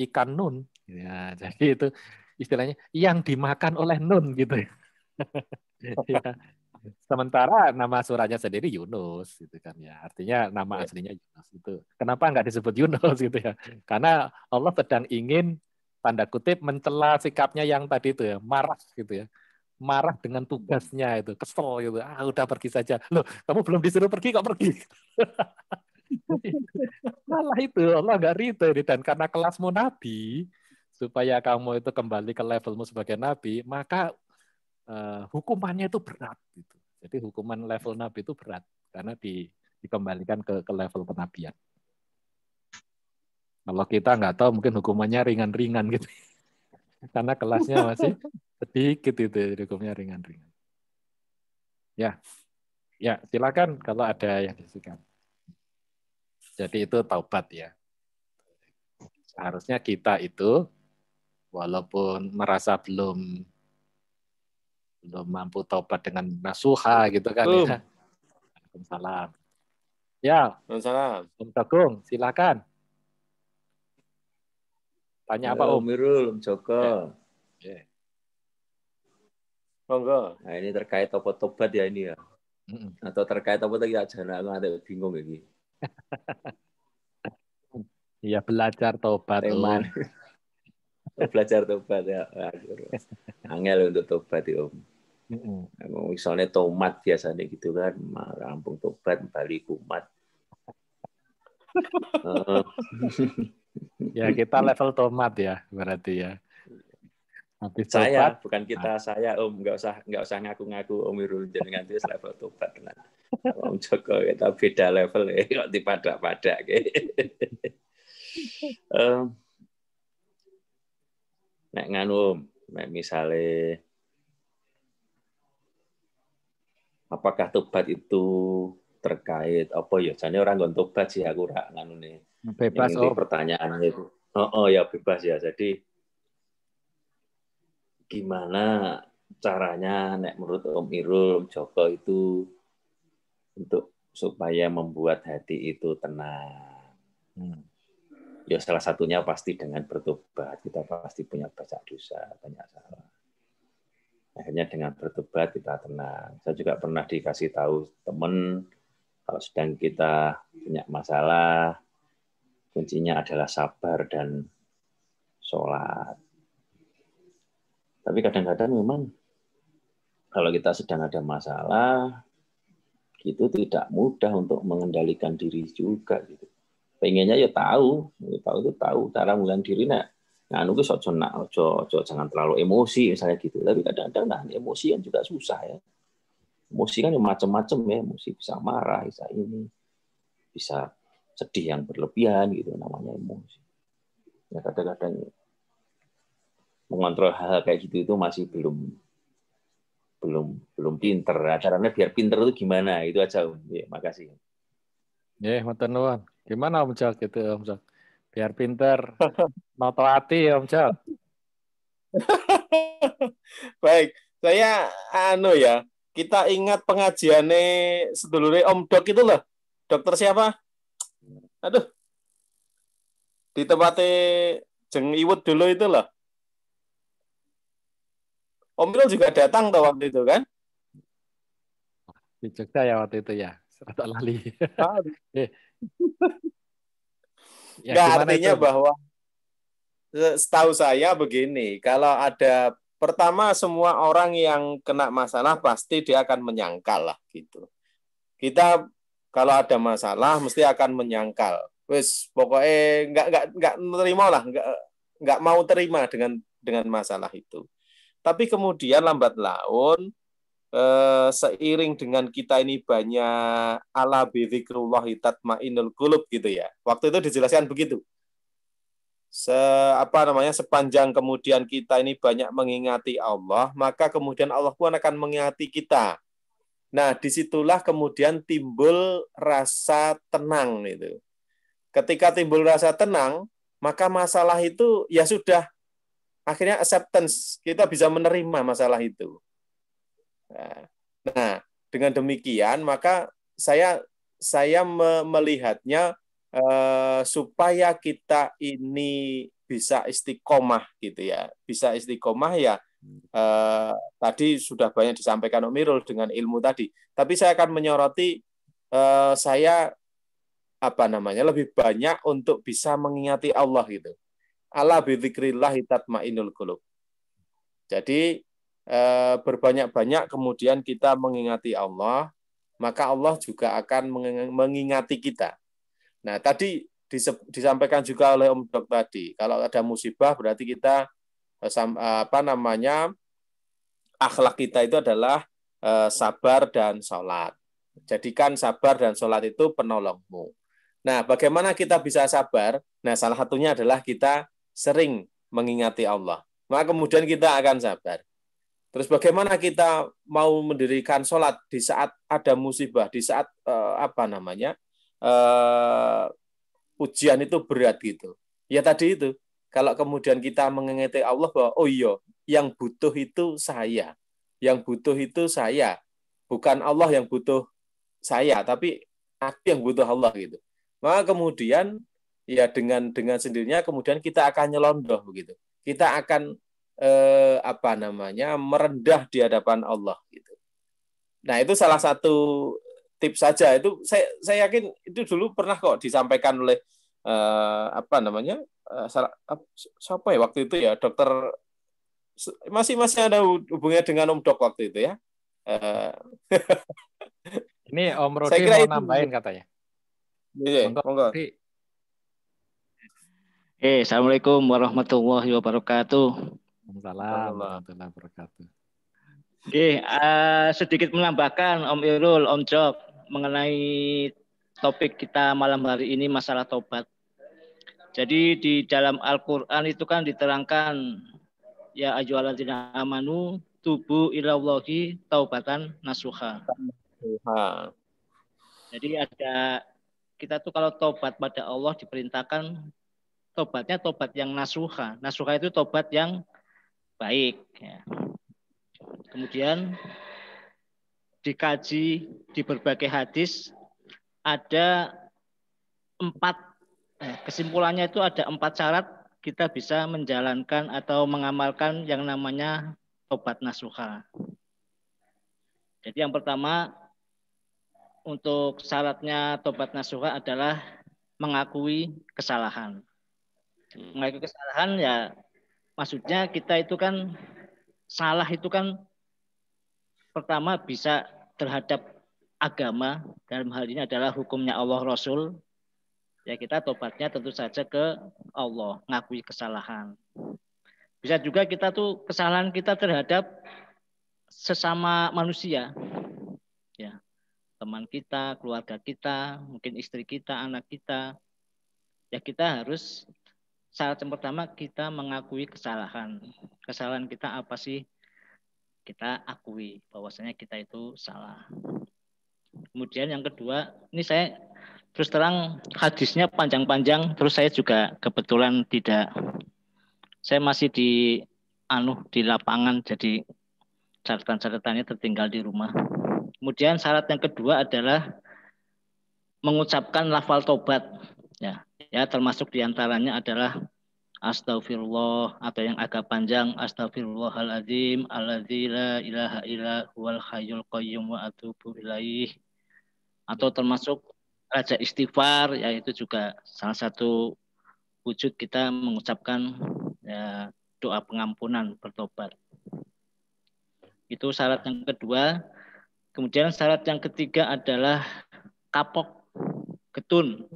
ikan nun. Ya, jadi itu istilahnya yang dimakan oleh nun gitu ya. Ya. Sementara nama surahnya sendiri Yunus gitu kan ya. Artinya nama aslinya Yunus itu. Kenapa nggak disebut Yunus gitu ya? Karena Allah sedang ingin tanda kutip mencela sikapnya yang tadi itu ya, marah gitu ya. Marah dengan tugasnya itu, kesel gitu. Udah pergi saja. Loh, kamu belum disuruh pergi kok pergi. Malah itu Allah nggak ridho ini. Dan karena kelasmu nabi, supaya kamu itu kembali ke levelmu sebagai nabi, maka hukumannya itu berat gitu. Jadi hukuman level nabi itu berat karena dikembalikan ke level kenabian. Kalau kita nggak tahu mungkin hukumannya ringan-ringan gitu. Karena kelasnya masih sedikit itu hukumnya ringan-ringan. Ya, ya silakan kalau ada yang disukai. Jadi itu taubat ya. Seharusnya kita itu walaupun merasa belum mampu taubat dengan nasuha gitu kan ya. Waalaikumsalam. Ya, Waalaikumsalam. Om Tegung, silakan. Tanya apa Om? Mirul, Om Joko. Ya. Monggo. Nah ini terkait tobat ya ini ya. Atau terkait apa tadi aja, aku ada bingung lagi. Iya belajar tobat Teman. Belajar tobat ya. Angel untuk tobat ya Om. Misalnya tomat biasanya gitu kan, rampung tobat balik kumat. Ya kita level tomat ya berarti ya. Habis saya tobat, bukan kita saya Om, nggak usah ngaku-ngaku Om Irul jenengan itu level tobat tenan. Om Joko kita beda level ya kok dipadak-padak nek nganu Om, nek misale apakah tobat itu terkait apa ya? Jane orang nggon tobat sih aku ora nganu nih. bebas Om. Pertanyaannya itu. Oh ya bebas ya. Jadi gimana caranya nek menurut Om Irul, Om Joko itu untuk supaya membuat hati itu tenang. Ya salah satunya pasti dengan bertobat. Kita pasti punya banyak dosa, banyak salah. Akhirnya dengan bertobat kita tenang. Saya juga pernah dikasih tahu teman kalau sedang kita punya masalah, kuncinya adalah sabar dan sholat. Tapi kadang-kadang memang kalau kita sedang ada masalah, itu tidak mudah untuk mengendalikan diri juga gitu. Pengennya ya tahu itu tahu cara mengendalikan diri nganu ku ojo jangan terlalu emosi misalnya gitu. Tapi kadang-kadang nahan emosi kan juga susah ya. Emosi kan macam-macam ya, emosi bisa marah, bisa ini, bisa sedih yang berlebihan gitu namanya emosi. Ya kadang-kadang mengontrol hal kayak gitu itu masih belum pinter. Caranya biar pinter itu gimana? Itu aja Om. Ya, makasih. Ya, matur nuwun. Gimana Om Jok gitu Om Jok? Biar pinter noto hati Om Jok. Baik, saya ya, kita ingat pengajiannya sedulure Om Dok itu loh. Dokter siapa? Aduh. Di tempatnya Jeng Iwut dulu itu loh. Om Irul juga datang tuh waktu itu kan? Di Jogja ya waktu itu ya. Serata lali. Ya, nggak, gimana artinya itu? bahwa setahu saya begini, kalau ada pertama semua orang yang kena masalah pasti dia akan menyangkal lah gitu. Kita kalau ada masalah mesti akan menyangkal. Wes pokoknya nggak menerima lah, nggak mau terima dengan masalah itu. Tapi kemudian lambat laun seiring dengan kita ini banyak ala bidzikrullahi tatmainnul qulub gitu ya. Waktu itu dijelaskan begitu. Sepanjang kemudian kita ini banyak mengingati Allah, maka kemudian Allah pun akan mengingati kita. Nah, disitulah kemudian timbul rasa tenang itu. Ketika timbul rasa tenang, maka masalah itu ya sudah akhirnya acceptance, kita bisa menerima masalah itu. Nah, dengan demikian maka saya melihatnya supaya kita ini bisa istiqomah gitu ya, bisa istiqomah ya. Tadi sudah banyak disampaikan Om Irul dengan ilmu tadi, tapi saya akan menyoroti saya lebih banyak untuk bisa mengingati Allah gitu. Ala bidzikrillah tatmainnul qulub. Jadi berbanyak-banyak kemudian kita mengingati Allah, maka Allah juga akan mengingati kita. Nah, tadi disampaikan juga oleh Om Dok tadi, kalau ada musibah berarti kita akhlak kita itu adalah sabar dan sholat. Jadikan sabar dan sholat itu penolongmu. Nah, bagaimana kita bisa sabar? Nah, salah satunya adalah kita sering mengingati Allah. Maka kemudian kita akan sabar. Terus bagaimana kita mau mendirikan sholat di saat ada musibah, di saat ujian itu berat gitu. Ya tadi itu, kalau kemudian kita mengingati Allah bahwa oh iya, yang butuh itu saya, yang butuh itu saya, bukan Allah yang butuh saya, tapi aku yang butuh Allah gitu. Maka kemudian ya dengan sendirinya kemudian kita akan nyelondoh begitu. Kita akan merendah di hadapan Allah gitu. Nah, itu salah satu tips saja. Itu saya yakin itu dulu pernah kok disampaikan oleh siapa ya waktu itu ya, dokter, masih ada hubungannya dengan Om Dok waktu itu ya. Ini Om Rodi saya kira mau itu nambahin katanya. Iya, monggo. Assalamualaikum warahmatullahi wabarakatuh. Waalaikumsalam warahmatullahi wabarakatuh. Sedikit menambahkan Om Irul, Om Jok mengenai topik kita malam hari ini masalah tobat. Jadi di dalam Al-Qur'an itu kan diterangkan ya ayyuhalladzina amanu tubu ilallahi taubatan nasuha. Jadi ada kita tuh kalau tobat pada Allah diperintahkan tobatnya tobat yang nasuha. Nasuha itu tobat yang baik. Ya. Kemudian dikaji di berbagai hadis ada 4, kesimpulannya itu ada 4 syarat kita bisa menjalankan atau mengamalkan yang namanya tobat nasuha. Jadi yang pertama untuk syaratnya tobat nasuha adalah mengakui kesalahan. Mengakui kesalahan ya maksudnya kita itu kan salah itu kan pertama bisa terhadap agama, dalam hal ini adalah hukumnya Allah Rasul. Ya kita tobatnya tentu saja ke Allah, ngakui kesalahan. Bisa juga kita tuh kesalahan kita terhadap sesama manusia. Ya, teman kita, keluarga kita, mungkin istri kita, anak kita. Ya kita harus syarat yang pertama kita mengakui kesalahan. Kesalahan kita apa sih? Kita akui bahwasanya kita itu salah. Kemudian yang kedua, ini saya terus terang hadisnya panjang-panjang, terus saya juga kebetulan saya masih di lapangan, jadi catatan-catatannya tertinggal di rumah. Kemudian syarat yang kedua adalah mengucapkan lafal tobat, ya termasuk diantaranya adalah Astaghfirullah, atau yang agak panjang Astaghfirullahaladzim alladzi la ilaha illa huwal hayyul qayyum wa atubu ilaih, atau termasuk raja istighfar, yaitu juga salah satu wujud kita mengucapkan ya, doa pengampunan bertobat. Itu syarat yang kedua. Kemudian syarat yang ketiga adalah kapok getun.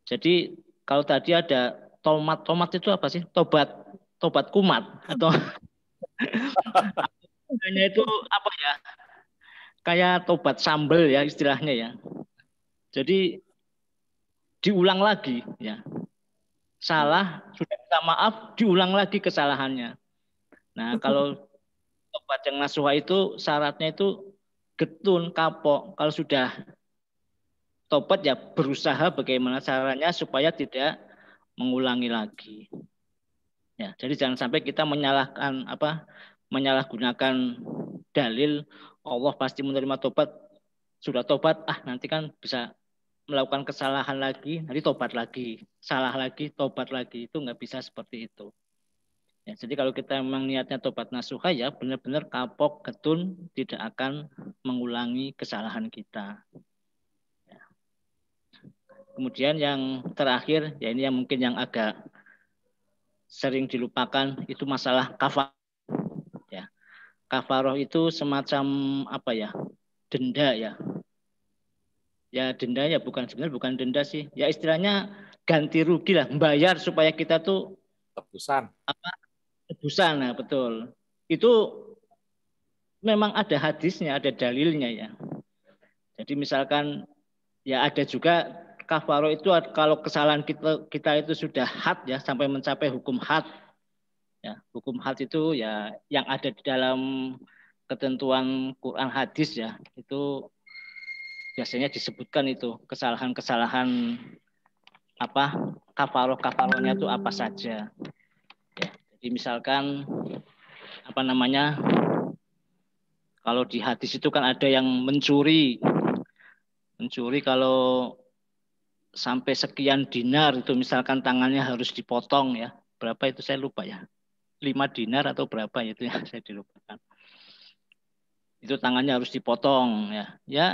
Jadi kalau tadi ada tomat itu apa sih? Tobat kumat atau itu apa ya? Kayak tobat sambel ya istilahnya ya. Jadi diulang lagi ya. Salah sudah minta maaf, diulang lagi kesalahannya. Nah, kalau tobat yang nasuha itu syaratnya itu getun, kapok. Kalau sudah tobat ya berusaha bagaimana caranya supaya tidak mengulangi lagi. Ya, jadi jangan sampai kita menyalahgunakan dalil Allah pasti menerima tobat. Sudah tobat, nanti kan bisa melakukan kesalahan lagi, nanti tobat lagi, salah lagi, tobat lagi. Itu nggak bisa seperti itu. Ya, jadi kalau kita memang niatnya tobat nasuha ya benar-benar kapok, getun, tidak akan mengulangi kesalahan kita. Ya. Kemudian yang terakhir, ya ini yang mungkin yang agak sering dilupakan, itu masalah kafarah. Ya. Kafarah itu semacam apa ya? Denda ya. Ya denda ya sebenarnya bukan denda sih. Ya istilahnya ganti rugi lah, membayar supaya kita tuh Tebusan. tebusan. Nah, betul. Itu memang ada hadisnya, ada dalilnya ya. Jadi misalkan ya ada juga kafaro itu kalau kesalahan kita itu sudah had ya sampai mencapai hukum had. Ya, hukum had itu ya yang ada di dalam ketentuan Quran hadis ya. Itu biasanya disebutkan itu kesalahan-kesalahan apa kafarohnya itu apa saja. Ya, jadi misalkan apa namanya kalau di hadis itu kan ada yang mencuri kalau sampai sekian dinar itu misalkan tangannya harus dipotong ya. Berapa itu saya lupa ya. 5 dinar atau berapa itu ya saya dilupakan. Itu tangannya harus dipotong ya. Ya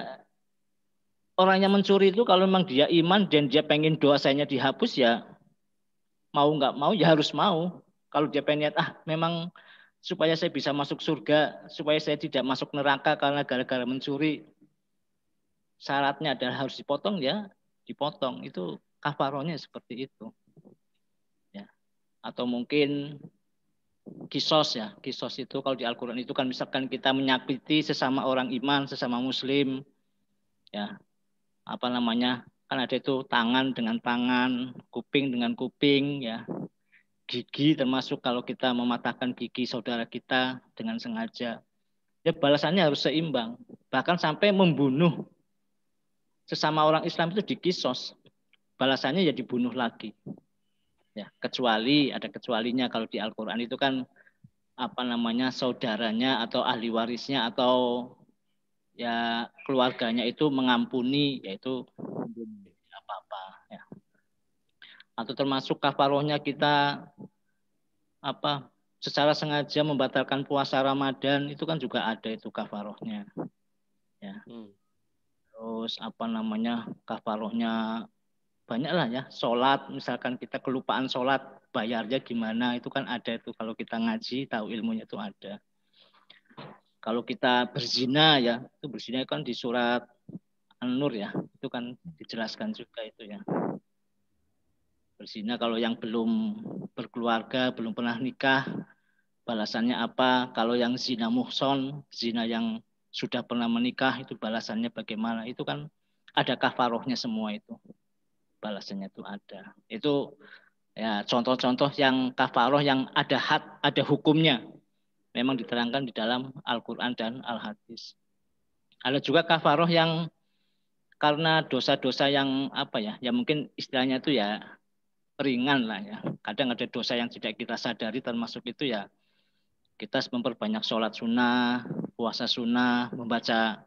orang yang mencuri itu kalau memang dia iman dan dia pengen dosanya dihapus ya mau nggak mau ya harus mau. Kalau dia pengen memang supaya saya bisa masuk surga, supaya saya tidak masuk neraka karena gara-gara mencuri, syaratnya adalah harus dipotong ya, dipotong. Itu kafarohnya seperti itu. Ya. Atau mungkin kisos ya, kisos itu kalau di Al-Quran itu kan misalkan kita menyakiti sesama orang iman, sesama muslim, ya apa namanya kan ada itu tangan dengan tangan, kuping dengan kuping, ya gigi termasuk kalau kita mematahkan gigi saudara kita dengan sengaja, ya balasannya harus seimbang. Bahkan sampai membunuh sesama orang Islam itu dikisos, balasannya ya dibunuh lagi. Ya, kecuali ada kecualinya kalau di Al-Quran itu kan apa namanya saudaranya atau ahli warisnya atau ya keluarganya itu mengampuni, yaitu apa-apa ya. Atau termasuk kafarohnya kita apa secara sengaja membatalkan puasa Ramadan itu kan juga ada itu kafarohnya ya. Terus apa namanya kafarohnya banyak lah ya, sholat misalkan kita kelupaan sholat bayarnya gimana itu kan ada itu kalau kita ngaji tahu ilmunya itu ada. Kalau kita berzina ya itu berzina kan di surat An-Nur ya itu kan dijelaskan juga itu ya. Berzina kalau yang belum berkeluarga belum pernah nikah balasannya apa? Kalau yang zina muhson, zina yang sudah pernah menikah itu balasannya bagaimana? Itu kan ada kafarohnya semua itu. Balasannya itu ada. Itu ya contoh-contoh yang kafaroh yang ada had, ada hukumnya. Memang diterangkan di dalam Al-Quran dan Al-Hadis. Ada juga kafaroh yang karena dosa-dosa yang apa ya? Ya mungkin istilahnya itu ya ringan lah ya. Kadang ada dosa yang tidak kita sadari termasuk itu ya kita memperbanyak sholat sunnah, puasa sunnah, membaca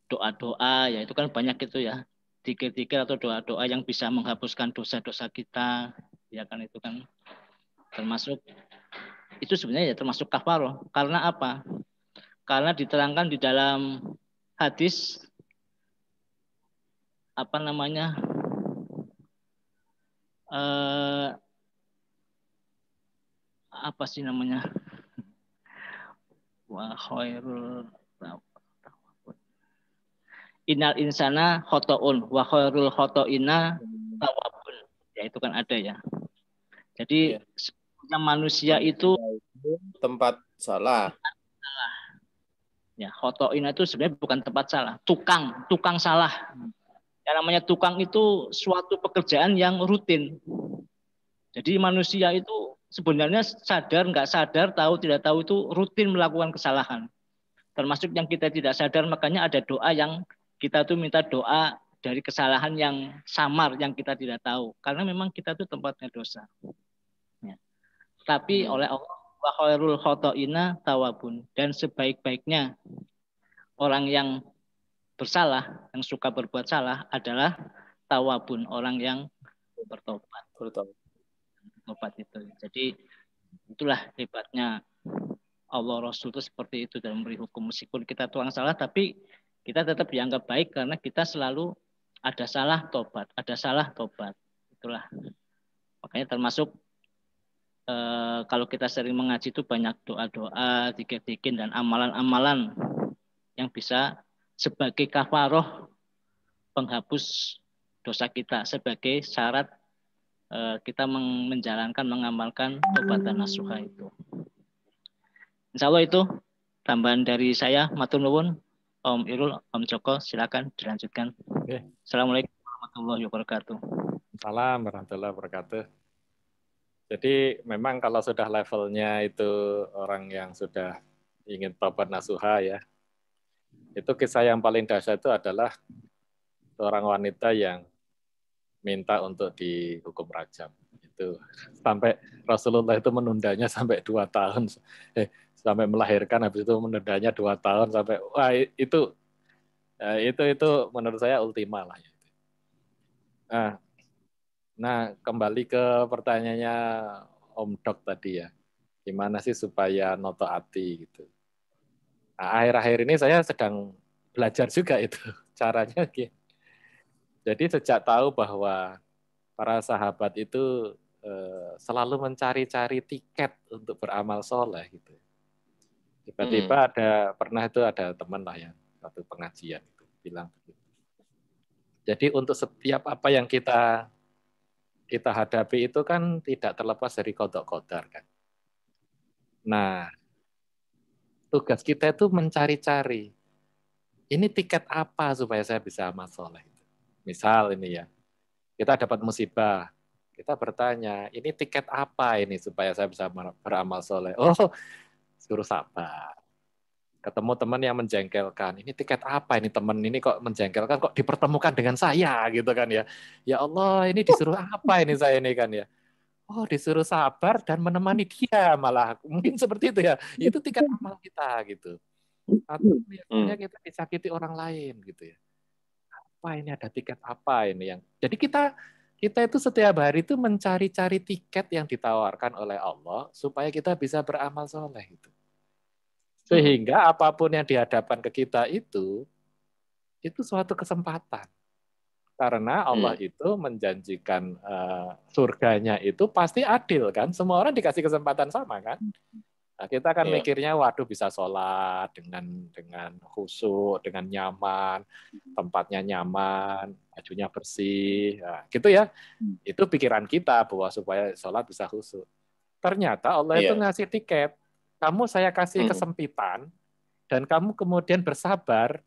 doa-doa, ya itu kan banyak itu ya, zikir-zikir atau doa-doa yang bisa menghapuskan dosa-dosa kita, ya kan itu kan termasuk, itu sebenarnya ya termasuk kafaroh. Karena apa? Karena diterangkan di dalam hadis, apa namanya, apa sih namanya, wa khairul innal insana khotoun wa khairul khotoina tawabun. Ya itu kan ada ya. Jadi ya. Manusia itu tempat salah. Ya, khotoina itu sebenarnya bukan tempat salah, tukang salah. Yang namanya tukang itu suatu pekerjaan yang rutin. Jadi manusia itu sebenarnya sadar nggak sadar, tahu tidak tahu itu rutin melakukan kesalahan. Termasuk yang kita tidak sadar, makanya ada doa yang kita tuh minta doa dari kesalahan yang samar yang kita tidak tahu. Karena memang kita tuh tempatnya dosa. Ya. Tapi oleh Allah, wa khairul khotoina tawabun. Dan sebaik-baiknya orang yang bersalah, yang suka berbuat salah adalah tawabun, orang yang bertobat. Bertobat itu. Jadi itulah hebatnya Allah Rasul itu seperti itu dalam memberi hukum. Meskipun kita tuang salah, tapi kita tetap dianggap baik karena kita selalu ada salah tobat, ada salah tobat. Itulah. Makanya termasuk kalau kita sering mengaji itu banyak doa-doa, zikir-zikir dan amalan-amalan yang bisa sebagai kafaroh penghapus dosa kita sebagai syarat kita menjalankan, mengamalkan tobat dan nasuha itu. Insya Allah itu tambahan dari saya. Matur nuwun. Om Irul, Om Joko, silakan dilanjutkan. Oke. Assalamualaikum warahmatullahi wabarakatuh. Salam warahmatullahi wabarakatuh. Jadi memang kalau sudah levelnya itu orang yang sudah ingin tobat nasuha ya, itu kisah yang paling dahsyat itu adalah seorang wanita yang minta untuk dihukum rajam. Itu sampai Rasulullah itu menundanya sampai 2 tahun, sampai melahirkan, habis itu menundanya 2 tahun sampai wah itu menurut saya ultima lah. Nah, kembali ke pertanyaannya Om Dok tadi ya, gimana sih supaya noto ati gitu. Nah, akhir-akhir ini saya sedang belajar juga itu caranya. Jadi sejak tahu bahwa para sahabat itu selalu mencari-cari tiket untuk beramal soleh gitu. Tiba-tiba pernah ada teman lah ya, satu pengajian itu bilang begitu. Jadi untuk setiap apa yang kita hadapi itu kan tidak terlepas dari qada qadar kan. Nah, tugas kita itu mencari-cari ini tiket apa supaya saya bisa amal soleh. Misal ini ya, kita dapat musibah, kita bertanya, ini tiket apa ini supaya saya bisa beramal soleh? Oh, suruh sabar. Ketemu teman yang menjengkelkan, ini tiket apa ini teman ini kok menjengkelkan, kok dipertemukan dengan saya gitu kan ya. Ya Allah, ini disuruh apa ini saya ini kan ya. Oh, disuruh sabar dan menemani dia malah. Mungkin seperti itu ya. Itu tiket amal kita gitu. Atau misalnya kita disakiti orang lain gitu ya. Apa ini ada tiket apa ini yang. Jadi kita itu setiap hari itu mencari-cari tiket yang ditawarkan oleh Allah supaya kita bisa beramal soleh gitu. Sehingga apapun yang dihadapkan ke kita itu suatu kesempatan. Karena Allah itu menjanjikan surganya itu pasti adil kan. Semua orang dikasih kesempatan sama kan. Nah, kita kan mikirnya waduh bisa sholat dengan khusyuk, dengan nyaman, tempatnya nyaman, bajunya bersih. Nah, gitu ya. Itu pikiran kita bahwa supaya sholat bisa khusyuk. Ternyata Allah itu ngasih tiket. Kamu saya kasih kesempitan dan kamu kemudian bersabar,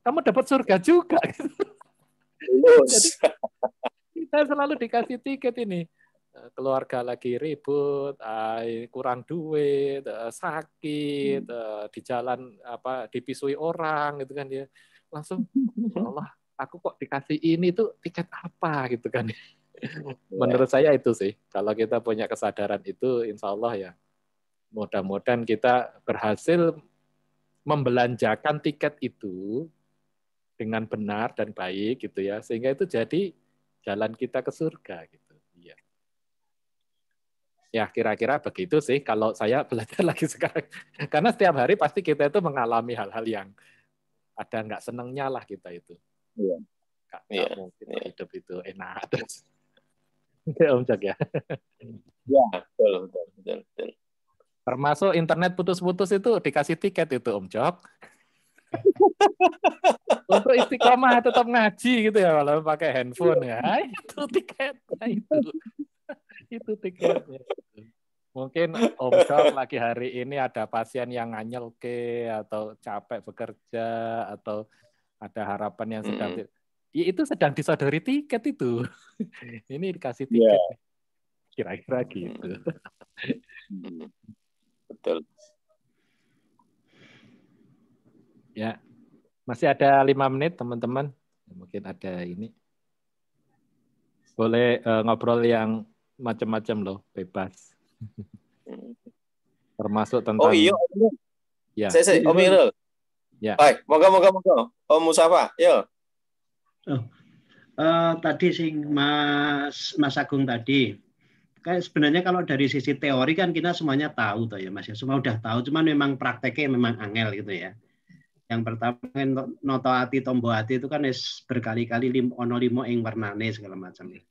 kamu dapat surga juga. Jadi kita selalu dikasih tiket ini. Keluarga lagi ribut, kurang duit, sakit, di jalan dipisui orang gitu kan ya. Langsung ya Allah, aku kok dikasih ini tuh tiket apa gitu kan. Menurut saya itu sih, kalau kita punya kesadaran itu insya Allah ya mudah-mudahan kita berhasil membelanjakan tiket itu dengan benar dan baik gitu ya, sehingga itu jadi jalan kita ke surga gitu. Iya. Ya kira-kira begitu sih kalau saya belajar lagi sekarang. Karena setiap hari pasti kita itu mengalami hal-hal yang ada nggak senengnya lah kita itu. Iya. Nggak mungkin hidup itu enak terus. Om Jok ya. Ya, betul. Termasuk internet putus-putus itu dikasih tiket itu Om Jok. Untuk istiqomah tetap ngaji gitu ya kalau pakai handphone ya. Itu tiketnya itu tiketnya. Mungkin Om Jok lagi hari ini ada pasien yang nganyel atau capek bekerja atau ada harapan yang sedang ya itu sedang disodori tiket itu. Ini dikasih tiket. Kira-kira gitu. Betul. Ya, masih ada 5 menit teman-teman. Mungkin ada ini. Boleh ngobrol yang macam-macam loh, bebas. Termasuk tentang. Oh iya. Ya. Saya Om Irul. Ya. Baik, moga. Om Musafa, yo. Tadi sing Mas Agung tadi. Kayak sebenarnya kalau dari sisi teori kan kita semuanya tahu toh ya Mas ya, semua udah tahu, cuman memang prakteknya memang angel gitu ya. Yang pertama noto ati tombo ati itu kan berkali-kali ono limo ing warnane segala macam ya.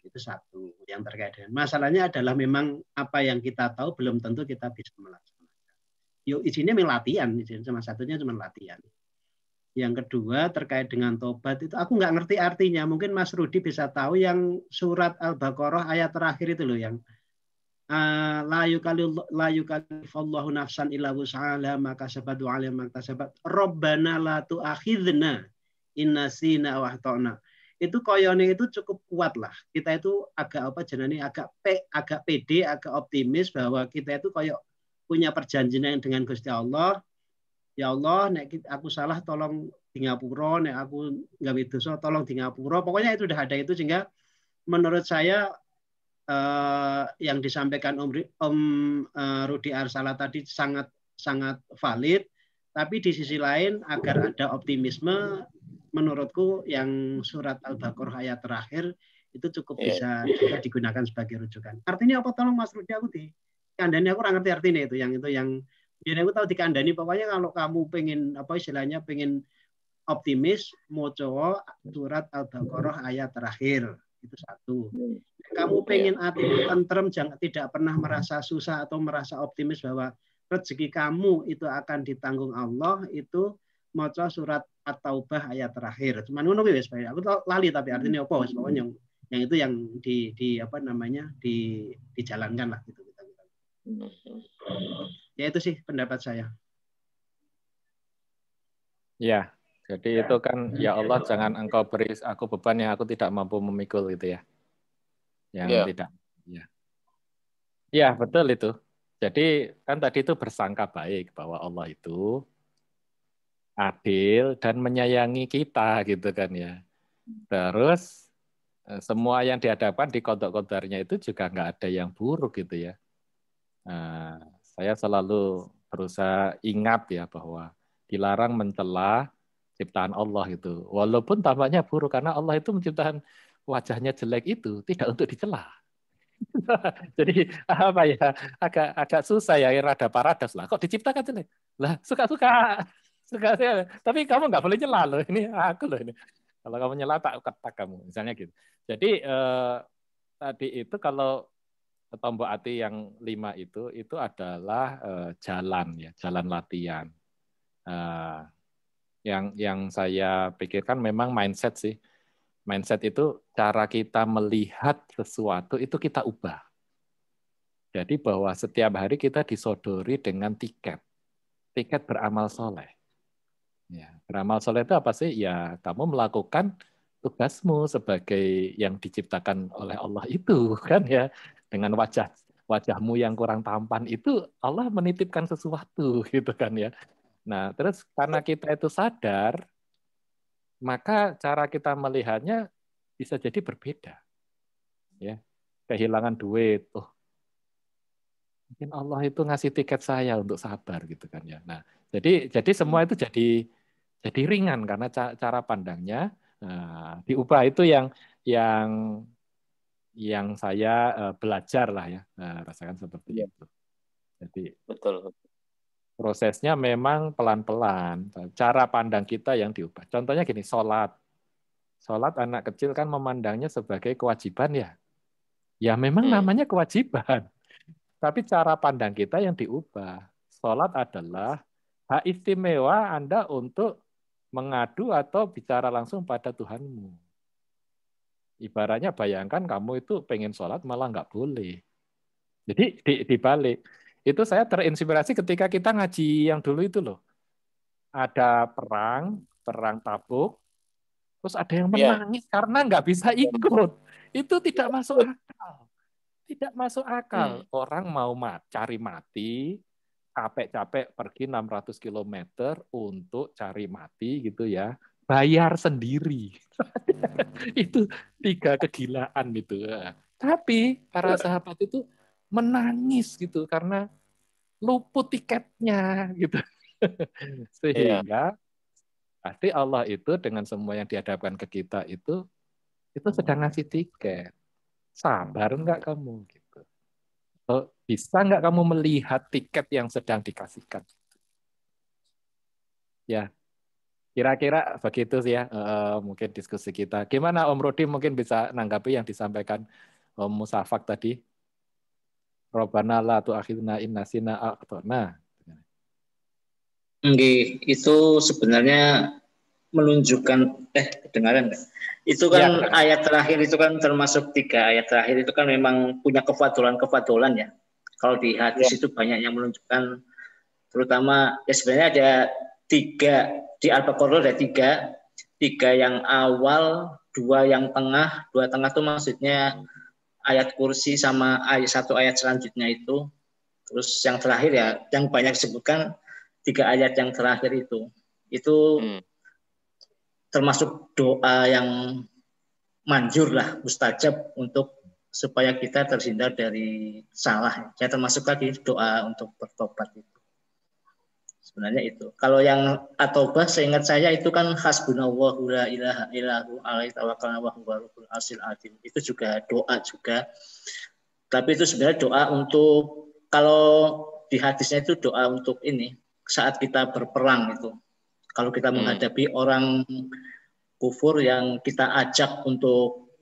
Itu satu yang terkait dengan masalahnya adalah memang apa yang kita tahu belum tentu kita bisa melaksanakan. Yuk isinya memang latihan, sama satunya cuma latihan. Yang kedua terkait dengan tobat itu aku nggak ngerti artinya. Mungkin Mas Rudi bisa tahu yang surat Al-Baqarah ayat terakhir itu loh yang la yukallifullahu nafsan illa wus'aha ma kasabat wa 'alaiha ma kasabat rabbana la tu'akhidna in nasina wa akhtana. Itu koyone itu cukup kuat lah. Kita itu agak apa jenenge agak pede, agak optimis bahwa kita itu koyok punya perjanjian dengan Gusti Allah. Ya Allah, nek aku salah tolong di ngapura, nek aku gawe dosa tolong di ngapura. Pokoknya itu udah ada itu sehingga menurut saya yang disampaikan Om Rudi Arsala tadi sangat valid. Tapi di sisi lain agar ada optimisme, menurutku yang surat Al-Baqarah ayat terakhir itu cukup bisa juga digunakan sebagai rujukan. Artinya apa? Tolong Mas Rudi aku di kandani aku nggak ngerti artinya itu yang biar aku tahu di kandani. Pokoknya kalau kamu pengen apa istilahnya pengen optimis, moco surat Al-Baqarah ayat terakhir itu satu. Kamu pengen hati tentrem, jangan tidak pernah merasa susah atau merasa optimis bahwa rezeki kamu itu akan ditanggung Allah, itu maca surat At-Taubah ayat terakhir. Cuman ngono wis Pak. Aku lali tapi artinya apa wis pokoknya yang itu yang di apa namanya dijalankan lah gitu. Ya itu sih pendapat saya. Ya, jadi itu kan ya Allah jangan engkau beri aku beban yang aku tidak mampu memikul gitu ya. Yang tidak. Ya. Ya, betul itu. Jadi kan tadi itu bersangka baik bahwa Allah itu adil dan menyayangi kita gitu kan ya. Terus semua yang dihadapkan di kodok-kodarnya itu juga nggak ada yang buruk gitu ya. Saya selalu berusaha ingat ya bahwa dilarang mencela ciptaan Allah itu. Walaupun tampaknya buruk karena Allah itu menciptakan wajahnya jelek itu tidak untuk dicela. Jadi apa ya agak susah ya rada paradoks lah. Kok diciptakan jelek? Lah suka tapi kamu nggak boleh nyela loh. Ini aku loh ini. Kalau kamu nyela tak ketak kamu misalnya gitu. Jadi tadi itu kalau tombok hati yang 5 itu adalah jalan ya, jalan latihan. Yang saya pikirkan memang mindset sih. Mindset itu cara kita melihat sesuatu itu kita ubah. Jadi bahwa setiap hari kita disodori dengan tiket beramal soleh. Ya, beramal soleh itu apa sih? Ya kamu melakukan tugasmu sebagai yang diciptakan oleh Allah itu kan ya, dengan wajahmu yang kurang tampan itu Allah menitipkan sesuatu gitu kan ya. Nah terus karena kita itu sadar, maka cara kita melihatnya bisa jadi berbeda. Ya, kehilangan duit, mungkin Allah itu ngasih tiket saya untuk sabar gitu kan ya. Nah, jadi semua itu jadi ringan karena cara pandangnya diubah. Itu yang saya belajar lah ya, rasakan seperti itu. Jadi betul. Prosesnya memang pelan-pelan. Cara pandang kita yang diubah. Contohnya gini, sholat anak kecil kan memandangnya sebagai kewajiban ya. Ya memang namanya kewajiban. Tapi cara pandang kita yang diubah. Sholat adalah hak istimewa Anda untuk mengadu atau bicara langsung pada Tuhanmu. Ibaratnya bayangkan kamu itu pengen sholat malah nggak boleh. Jadi dibalik. Itu saya terinspirasi ketika kita ngaji yang dulu itu loh. Ada perang Tabuk, terus ada yang menangis karena nggak bisa ikut. Itu tidak masuk akal. Tidak masuk akal. Orang mau cari mati, capek-capek pergi 600 km untuk cari mati gitu ya. Bayar sendiri. Itu 3 kegilaan gitu. Tapi para sahabat itu menangis gitu karena luput tiketnya gitu. Sehingga pasti Allah itu dengan semua yang dihadapkan ke kita itu sedang ngasih tiket. Sabar enggak kamu gitu. Bisa enggak kamu melihat tiket yang sedang dikasihkan? Ya. Kira-kira begitu sih ya mungkin diskusi kita. Gimana Om Rudi mungkin bisa nanggapi yang disampaikan Om Musafak tadi? Robbana la tu'akhidna in nasina akhtana. Itu sebenarnya menunjukkan kedengaran nggak? Itu kan ayat terakhir itu kan termasuk 3 ayat terakhir itu kan memang punya kefadulan ya. Kalau di hadis itu banyak yang menunjukkan, terutama ya sebenarnya ada 3 di Al-Baqarah, ada 3 yang awal, 2 yang tengah. 2 tengah itu maksudnya ayat kursi sama satu ayat selanjutnya itu. Terus yang terakhir ya yang banyak disebutkan 3 ayat yang terakhir itu termasuk doa yang manjur lah, mustajab untuk supaya kita terhindar dari salah. Ya termasuk tadi doa untuk bertobat itu. Sebenarnya itu. Kalau yang at-taubah seingat saya itu kan hasbunallahu la ilaha illahu alaihi tawakkalna wa huwa rabbul arsyil azim. Itu juga doa juga. Tapi itu sebenarnya doa untuk, kalau di hadisnya itu doa untuk ini saat kita berperang itu. Kalau kita menghadapi orang kufur yang kita ajak untuk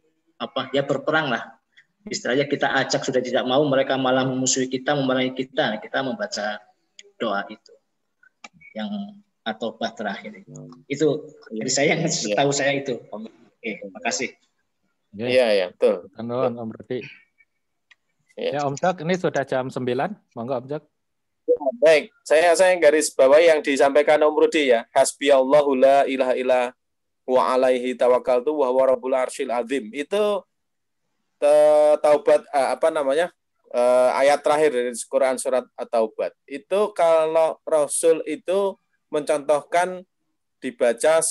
berperang lah. Istilahnya kita ajak sudah tidak mau, mereka malah memusuhi kita, memerangi kita. Kita membaca doa itu. Yang at-taubah terakhir itu dari saya yang tahu saya itu. Oke, makasih. Iya, betul. Om Rudi. Ya, Om Jok, ini sudah jam 9. Monggo Om Jok. Baik, saya garis bawahi yang disampaikan Om Rudi ya. Hasbiyallahu la ilaha illa wa alaihi tawakkaltu wa huwa rabbul arsyil azim. Itu taubat ayat terakhir dari Quran surat At-Taubat. Itu kalau Rasul itu mencontohkan dibaca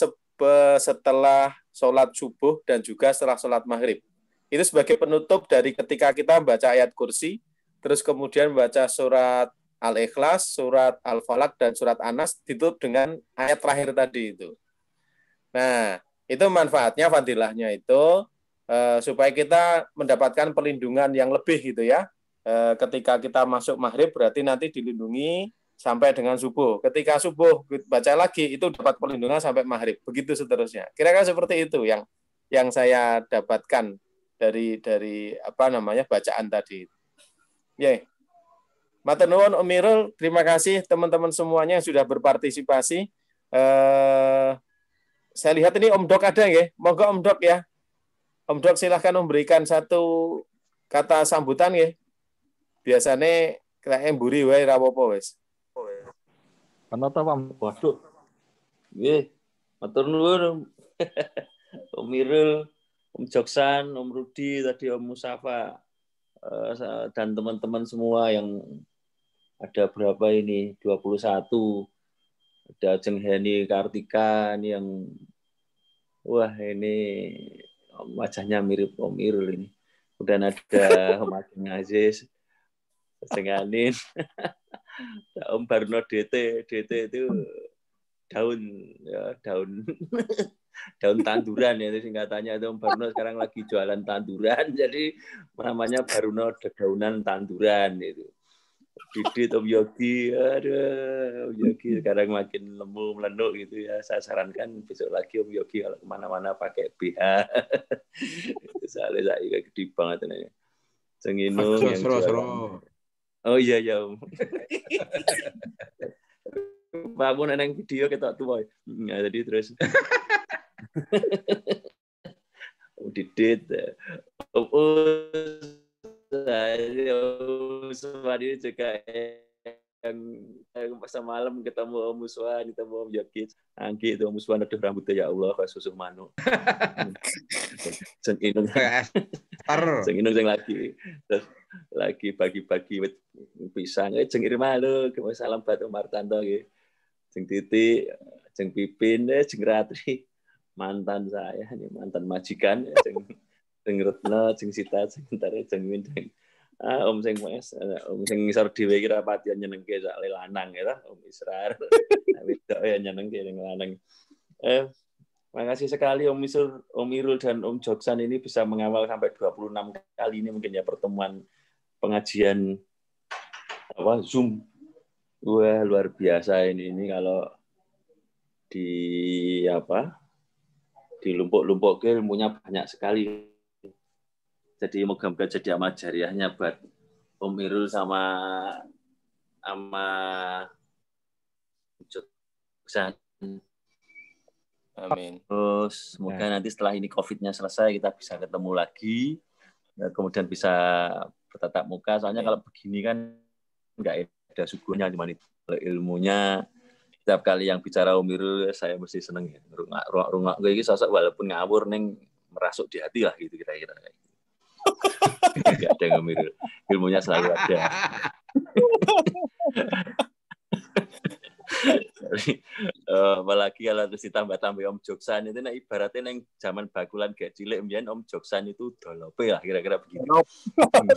setelah sholat subuh dan juga setelah sholat maghrib. Itu sebagai penutup dari ketika kita membaca ayat kursi, terus kemudian membaca surat Al-Ikhlas, surat Al-Falaq, dan surat An-Nas ditutup dengan ayat terakhir tadi itu. Nah, itu manfaatnya, fadilahnya itu supaya kita mendapatkan perlindungan yang lebih gitu ya. Ketika kita masuk maghrib berarti nanti dilindungi sampai dengan subuh. Ketika subuh baca lagi itu dapat perlindungan sampai maghrib. Begitu seterusnya. Kira-kira seperti itu yang saya dapatkan dari bacaan tadi. Ya. Matur nuwun Om Irul, terima kasih teman-teman semuanya yang sudah berpartisipasi. Saya lihat ini Om Dok ada ya. Monggo Om Dok ya. Om Dok silahkan memberikan satu kata sambutan ya. Biasanya kita emburi wae ra apa-apa wis. Penata Om. Waduh. Nggih. Matur nuwun Om Irul, Om Joksan, Om Rudi, tadi Om Musafa, dan teman-teman semua yang ada berapa ini? 21. Ada Jeng Heni Kartika ini yang ini wajahnya mirip Om Irul ini. Kemudian ada Om Ageng Aziz, Jeng Anin, Om Barno DT itu daun tanduran ya, singkatannya itu Om Barno sekarang lagi jualan tanduran, jadi namanya Barno dedaunan tanduran itu. Didit Om Yogi, Om Yogi sekarang makin lemu melenuk gitu ya. Saya sarankan besok lagi Om Yogi kalau kemana-mana pakai BH. Soalnya saya gede banget nih. Cenginung yang jualan. Oh iya Om. Pak pun neng video kita tua. Nah, jadi terus. Om Didit, Usman ini juga yang semalam ketemu Om Usman, ketemu Om Yogi, Anggi itu Om Usman, aduh rambutnya ya Allah kayak susu manuk. Jeng Inung yang lagi bagi-bagi pisang. Jeng Irma lo, salam buat Om Martanto gitu. Jeng Titi, Jeng Pipin, Jeng Ratri, mantan saya, mantan majikan, Jeng Retno, Jeng Sita, Jeng Tare, Jeng Windeng. Om sing isor dhewe iki rapatian nyenengke sak lanang ya, Om Israr. Wedok ya nyenengke ning lanang. Makasih sekali Om Irul dan Om Joksan ini bisa mengawal sampai 26 kali ini mungkin ya pertemuan pengajian Zoom. Wah, luar biasa ini kalau di lumpuk-lumpuk ilmunya banyak sekali. Jadi moga-moga jadi amal jariahnya buat Om Irul sama Joksan. Amin. Terus semoga nanti setelah ini COVID-nya selesai kita bisa ketemu lagi, kemudian bisa bertatap muka. Soalnya kalau begini kan nggak ada suguhnya, cuma itu ilmunya. Setiap kali yang bicara Umirul saya mesti seneng ya. Rungak gue ini sosok walaupun ngawur neng merasuk di hati lah gitu kira-kira. Nggak ada yang Umirul. Ilmunya selalu ada. Apalagi kalau terus ditambah-tambah Om Joksan itu, nah ibaratnya neng zaman bakulan gak cilik mbiyen Om Joksan itu dolope lah kira-kira begitu.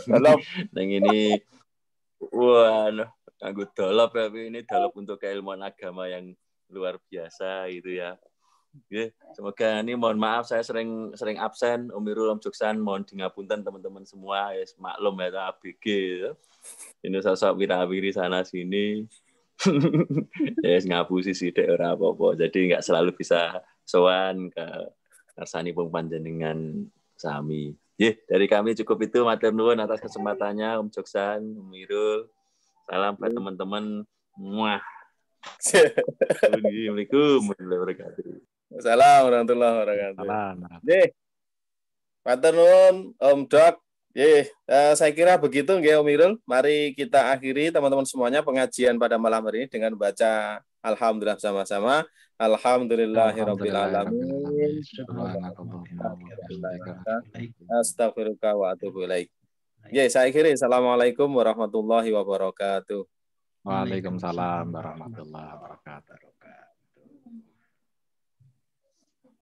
Dolop. Neng ini wah, nganggo dolop ya, ini dolop untuk keilmuan agama yang luar biasa gitu ya. Oke, semoga ini mohon maaf saya sering absen Om Irul, Om Joksan, mohon ngapunten teman-teman semua, ya maklum ya ABG ya. Ini sosok wirawiri sana sini. Ya ngapusi sithik ora apa-apa. Jadi enggak selalu bisa sowan ke ngarsanipun panjenengan sami. Dari kami cukup itu, matur nuwun atas kesempatannya Om Joksan, Om Irul. Salam buat teman-teman. Muah. Assalamualaikum warahmatullahi wabarakatuh. Assalamualaikum warahmatullahi wabarakatuh. Matur nuwun Om Dok. Saya kira begitu nggih Om Irul. Mari kita akhiri teman-teman semuanya pengajian pada malam hari ini dengan baca alhamdulillah sama-sama. Alhamdulillahirabbil alamin. Astaghfiruka wa atubu ilaik. Saya akhiri. Assalamualaikum warahmatullahi wabarakatuh. Waalaikumsalam warahmatullahi wabarakatuh.